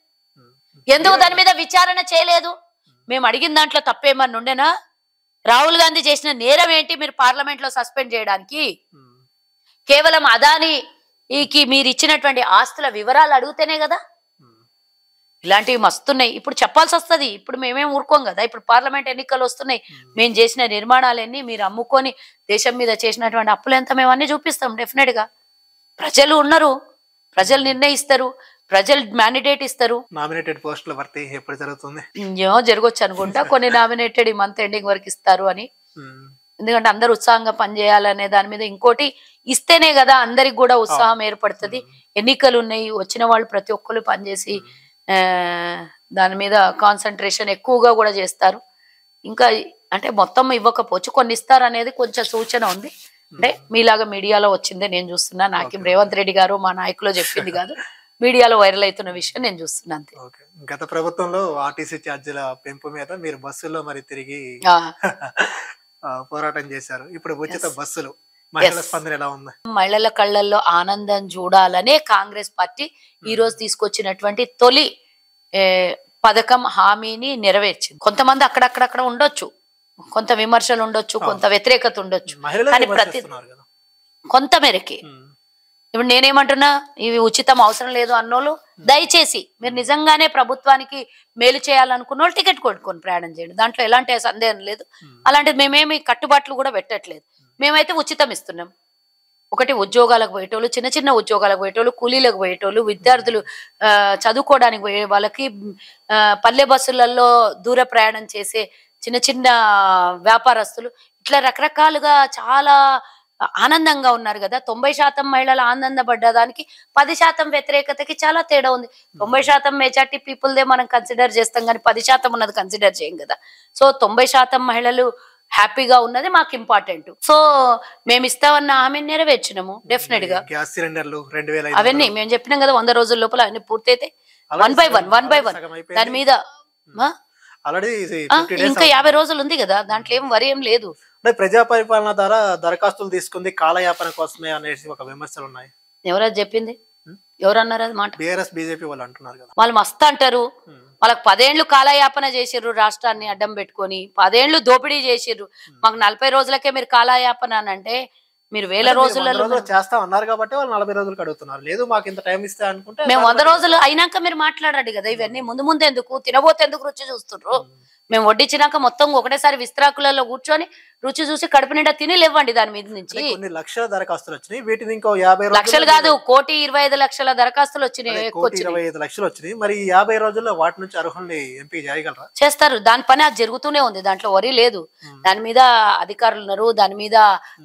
B: ఎందుకు దాని మీద విచారణ చేయలేదు? మేము అడిగిన దాంట్లో తప్పేమన్నా ఉండేనా? రాహుల్ గాంధీ చేసిన నేరం ఏంటి మీరు పార్లమెంట్ లో సస్పెండ్ చేయడానికి? కేవలం అదానికి మీరు ఇచ్చినటువంటి ఆస్తుల వివరాలు అడిగితేనే కదా. ఇలాంటివి మస్తున్నాయి. ఇప్పుడు చెప్పాల్సి వస్తుంది. ఇప్పుడు మేమేం ఊరుకోం కదా. ఇప్పుడు పార్లమెంట్ ఎన్నికలు వస్తున్నాయి. మేము చేసిన నిర్మాణాలన్నీ మీరు అమ్ముకొని దేశం మీద చేసినటువంటి అప్పులు ఎంత మేము అన్ని చూపిస్తాం. డెఫినెట్ గా ప్రజలు ఉన్నారు, ప్రజలు నిర్ణయిస్తారు, ప్రజలు మ్యాండేట్ ఇస్తారు.
A: నామినేటెడ్ పోస్టుల భర్తీ ఎప్పుడు జరుగుతుంది?
B: ఏమో జరగొచ్చు అనుకుంటా. కొన్ని నామినేటెడ్ ఈ మంత్ ఎండింగ్ వరకు ఇస్తారు అని. ఎందుకంటే అందరు ఉత్సాహంగా పనిచేయాలనే దాని మీద ఇంకోటి ఇస్తేనే కదా అందరికి కూడా ఉత్సాహం ఏర్పడుతుంది. ఎన్నికలు ఉన్నాయి, వచ్చిన వాళ్ళు ప్రతి ఒక్కరు పనిచేసి దాని మీద కాన్సన్ట్రేషన్ ఎక్కువగా కూడా చేస్తారు. ఇంకా అంటే మొత్తం ఇవ్వకపోవచ్చు, కొన్ని ఇస్తారు అనేది కొంచెం సూచన ఉంది. అంటే మీలాగా మీడియాలో వచ్చిందే నేను చూస్తున్నా. నాకేం రేవంత్ రెడ్డి గారు మా నాయకులు చెప్పింది కాదు, మీడియాలో వైరల్ అవుతున్న విషయం నేను చూస్తున్నా అంతే.
A: గత ప్రభుత్వంలో ఆర్టీసీ ఛార్జీల పెంపు మీద మీరు బస్సుల్లో మరి తిరిగి పోరాటం చేశారు. ఇప్పుడు ఉచిత బస్సులు, మహిళల స్పందన ఎలా ఉంది?
B: మహిళల కళ్ళల్లో ఆనందం చూడాలనే కాంగ్రెస్ పార్టీ ఈ రోజు తీసుకొచ్చినటువంటి తొలి పథకం హామీని నెరవేర్చింది. కొంతమంది అక్కడక్కడ ఉండొచ్చు, కొంత విమర్శలు ఉండొచ్చు, కొంత వ్యతిరేకత ఉండొచ్చు, కానీ కొంత మేరకి ఇప్పుడు నేనేమంటున్నా, ఇవి ఉచితం అవసరం లేదు అన్నోళ్ళు దయచేసి మీరు నిజంగానే ప్రభుత్వానికి మేలు చేయాలనుకున్న వాళ్ళు టికెట్ కొట్టుకొని ప్రయాణం చేయండి, దాంట్లో ఎలాంటి సందేహం లేదు. అలాంటిది మేమేమి కట్టుబాట్లు కూడా పెట్టట్లేదు. మేమైతే ఉచితం ఇస్తున్నాం. ఒకటి ఉద్యోగాలకు పోయేటోళ్ళు, చిన్న చిన్న ఉద్యోగాలకు పోయేటోళ్ళు, కూలీలకు పోయేటోళ్ళు, విద్యార్థులు చదువుకోవడానికి పోయే వాళ్ళకి, పల్లె బస్సులలో దూర ప్రయాణం చేసే చిన్న చిన్న వ్యాపారస్తులు, ఇట్లా రకరకాలుగా చాలా ఆనందంగా ఉన్నారు కదా. 90% మహిళలు ఆనందపడ్డదానికి 10% వ్యతిరేకతకి చాలా తేడా ఉంది. 90% మెజార్టీ పీపుల్దే మనం కన్సిడర్ చేస్తాం కానీ 10% ఉన్నది కన్సిడర్ చేయం కదా. సో 90% మహిళలు హ్యాపీగా ఉన్నది మాకు ఇంపార్టెంట్. సో మేము ఇస్తామన్న హామీని నెరవేర్చినాము. డెఫినెట్ గా
A: గ్యాస్ సిలిండర్లు
B: అవన్నీ మేము చెప్పినాం కదా, 100 రోజుల లోపల అన్ని పూర్తయితే వన్ బై వన్ దాని మీద. ఇంకా 50 రోజులు ఉంది కదా, దాంట్లో ఏం వరి ఏం లేదు.
A: ప్రజా పరిపాలన ద్వారా దరఖాస్తులు తీసుకుంది కాలయాపన కోసమే అనేసి ఒక విమర్శలు ఉన్నాయి.
B: ఎవరది చెప్పింది? ఎవరన్నారు అది మాట?
A: బీఆర్ఎస్ బీజేపీ వాళ్ళు అంటున్నారు కదా.
B: వాళ్ళు మస్తు అంటారు. వాళ్ళకి 10 ఏళ్ళు కాలయాపన చేసిర్రు, రాష్ట్రాన్ని అడ్డం పెట్టుకొని 10 ఏళ్ళు దోపిడీ చేసిర్రు. మాకు 40 రోజులకే మీరు కాలయాపన అని అంటే మీరు 1000 రోజులలో
A: చేస్తా అన్నారు కాబట్టి వాళ్ళు 40 రోజులకు అడుగుతున్నారు. లేదు మాకు ఇంత టైం ఇస్తే అనుకుంటే
B: మేము 100 రోజులు అయినాక మీరు మాట్లాడండి కదా. ఇవన్నీ ముందు ఎందుకు తినబోతే ఎందుకు రుచి చూస్తుండ్రు? మేము వడ్డించినాక మొత్తం ఒకటేసారి విస్త్రాకులలో కూర్చొని రుచి చూసి కడుపు నిండా తిని లేవండి. దాని మీద నుంచి
A: కొన్ని లక్షల దరఖాస్తులు వచ్చినాయి. వీటిని ఇంకో 50
B: లక్షలు కాదు, 1,25,00,000 దరఖాస్తులు వచ్చినాయి.
A: 1,25,00,000 వచ్చినాయి. మరి 50 రోజుల్లో వాటి నుంచి అర్హుల్ని ఎంపిక చేయగలరా?
B: చేస్తారు. దాని పని అది జరుగుతూనే ఉంది, దాంట్లో వరి లేదు. దాని మీద అధికారులు ఉన్నారు, దాని మీద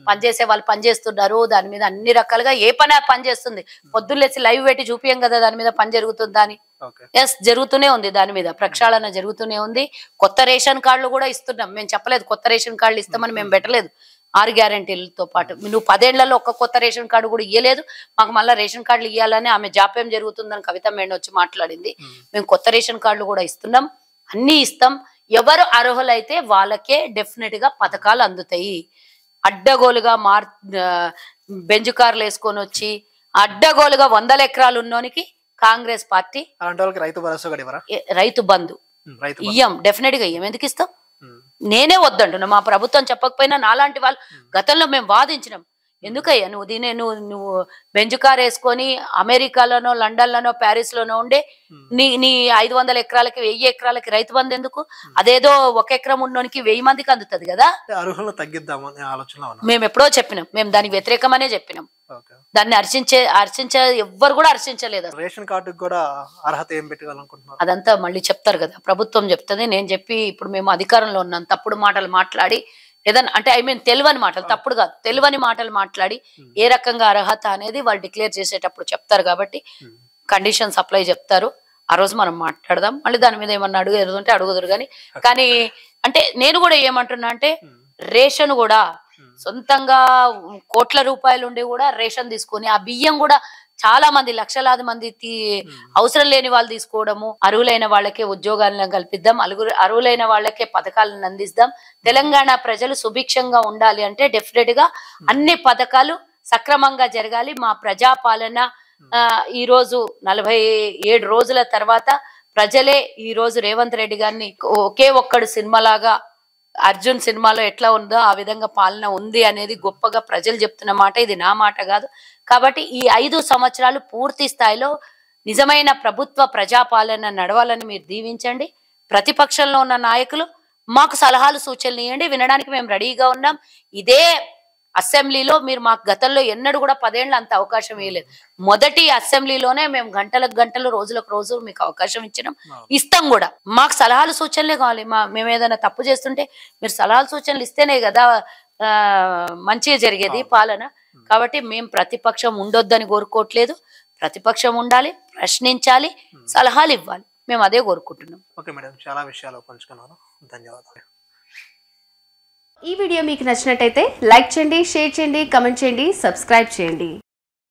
B: పనిచేసే వాళ్ళు పనిచేస్తున్నారు, దాని మీద అన్ని రకాలుగా ఏ పని పనిచేస్తుంది. పొద్దున్నేసి లైవ్ పెట్టి చూపియం కదా దాని మీద పని జరుగుతుందా అని. ఎస్, జరుగుతూనే ఉంది. దాని మీద ప్రక్షాళన జరుగుతూనే ఉంది. కొత్త రేషన్ కార్డులు కూడా ఇస్తున్నాం. మేము చెప్పలేదు కొత్త రేషన్ కార్డులు ఇస్తామని, మేము పెట్టలేదు. 6 గ్యారంటీలతో పాటు నువ్వు 10 ఏళ్లలో ఒక్క కొత్త రేషన్ కార్డు కూడా ఇయ్యలేదు. మాకు మళ్ళీ రేషన్ కార్డులు ఇవ్వాలని ఆమె జాప్యం జరుగుతుందని కవిత మేడం వచ్చి మాట్లాడింది. మేము కొత్త రేషన్ కార్డులు కూడా ఇస్తున్నాం, అన్ని ఇస్తాం. ఎవరు అర్హులైతే వాళ్ళకే డెఫినెట్ గా పథకాలు అందుతాయి. అడ్డగోలుగా బెంచ్ కార్లు వేసుకొని వచ్చి అడ్డగోలుగా 100 ఎకరాలు ఉన్నోనికి కాంగ్రెస్ పార్టీ రైతు బంధు ఇయ్యం, డెఫినెట్ గా ఇయ్యం. ఎందుకు ఇస్తాం? నేనే వద్దంటున్నా. మా ప్రభుత్వం చెప్పకపోయినా నాలాంటి వాళ్ళు గతంలో మేము వాదించినాం. ఎందుకయ్యా నువ్వు బెంచ్ కార్ వేసుకొని అమెరికాలోనో లండన్ లోనో ప్యారిస్ లోనో ఉండే నీ 500 ఎకరాలకి 1000 ఎకరాలకి రైతు బంధు ఎందుకు? అదేదో 1 ఎకరం ఉన్నోనికి 1000 మందికి అందుతుంది కదా.
A: అర్హులను తగ్గిద్దామని ఆలోచన
B: మేము ఎప్పుడో చెప్పినాం. మేము దానికి వ్యతిరేకమనే చెప్పినాం. దాన్ని హర్షించే ఎవ్వరు కూడా హర్షించలేదు.
A: రేషన్ కార్డు కూడా అర్హత ఏం పెట్టాలనుకుంటున్నారు?
B: అదంతా మళ్ళీ చెప్తారు కదా, ప్రభుత్వం చెప్తుంది. నేను చెప్పి ఇప్పుడు మేము అధికారంలో ఉన్నాం, తప్పుడు మాటలు మాట్లాడి ఏదన్నా అంటే తెలియని మాటలు, తప్పుడు కాదు తెలియని మాటలు మాట్లాడి ఏ రకంగా అర్హత అనేది వాళ్ళు డిక్లేర్ చేసేటప్పుడు చెప్తారు. కాబట్టి కండిషన్స్ అప్లై చెప్తారు, ఆ రోజు మనం మాట్లాడదాం. మళ్ళీ దాని మీద ఏమన్నా అడుగుతుంటే అడుగుదురు కానీ అంటే నేను కూడా ఏమంటున్నా అంటే రేషన్ కూడా సొంతంగా కోట్ల రూపాయలు ఉండి కూడా రేషన్ తీసుకొని ఆ బియ్యం కూడా చాలా మంది లక్షలాది మంది అవసరం లేని వాళ్ళు తీసుకోవడము. అర్హులైన వాళ్ళకే ఉద్యోగాలను కల్పిద్దాం, అర్హులైన వాళ్ళకే పథకాలను అందిస్తాం. తెలంగాణ ప్రజలు సుభిక్షంగా ఉండాలి అంటే డెఫినెట్ గా అన్ని పథకాలు సక్రమంగా జరగాలి. మా ప్రజాపాలన ఈ రోజు 47 రోజుల తర్వాత ప్రజలే ఈ రోజు రేవంత్ రెడ్డి గారిని ఒకే ఒక్కడు సినిమాలాగా అర్జున్ సినిమాలో ఎట్లా ఉందో ఆ విధంగా పాలన ఉంది అనేది గొప్పగా ప్రజలు చెప్తున్న మాట, ఇది నా మాట కాదు. కాబట్టి ఈ 5 సంవత్సరాలు పూర్తి స్థాయిలో నిజమైన ప్రభుత్వ ప్రజాపాలన నడవాలని మీరు దీవించండి. ప్రతిపక్షంలో ఉన్న నాయకులు మాకు సలహాలు సూచనలు ఇవ్వండి, వినడానికి మేము రెడీగా ఉన్నాం. ఇదే అసెంబ్లీలో మీరు మాకు గతంలో ఎన్నడూ కూడా 10 ఏళ్ళు అంత అవకాశం ఇవ్వలేదు. మొదటి అసెంబ్లీలోనే మేము గంటలకు గంటలు రోజులకు రోజు మీకు అవకాశం ఇస్తాం కూడా. మాకు సలహాలు సూచనలే కావాలి. మేము ఏదైనా తప్పు చేస్తుంటే మీరు సలహాలు సూచనలు ఇస్తేనే కదా మంచిగా జరిగేది పాలన. కాబట్టి మేము ప్రతిపక్షం ఉండొద్దని కోరుకోవట్లేదు, ప్రతిపక్షం ఉండాలి, ప్రశ్నించాలి, సలహాలు ఇవ్వాలి, మేము అదే కోరుకుంటున్నాం.
A: ఓకే మేడం, చాలా విషయాలు పంచుకున్నారు, ధన్యవాదాలు.
C: ఈ వీడియో మీకు నచ్చినట్టయితే లైక్ చేయండి, షేర్ చేయండి, కామెంట్ చేయండి, సబ్స్క్రైబ్ చేయండి.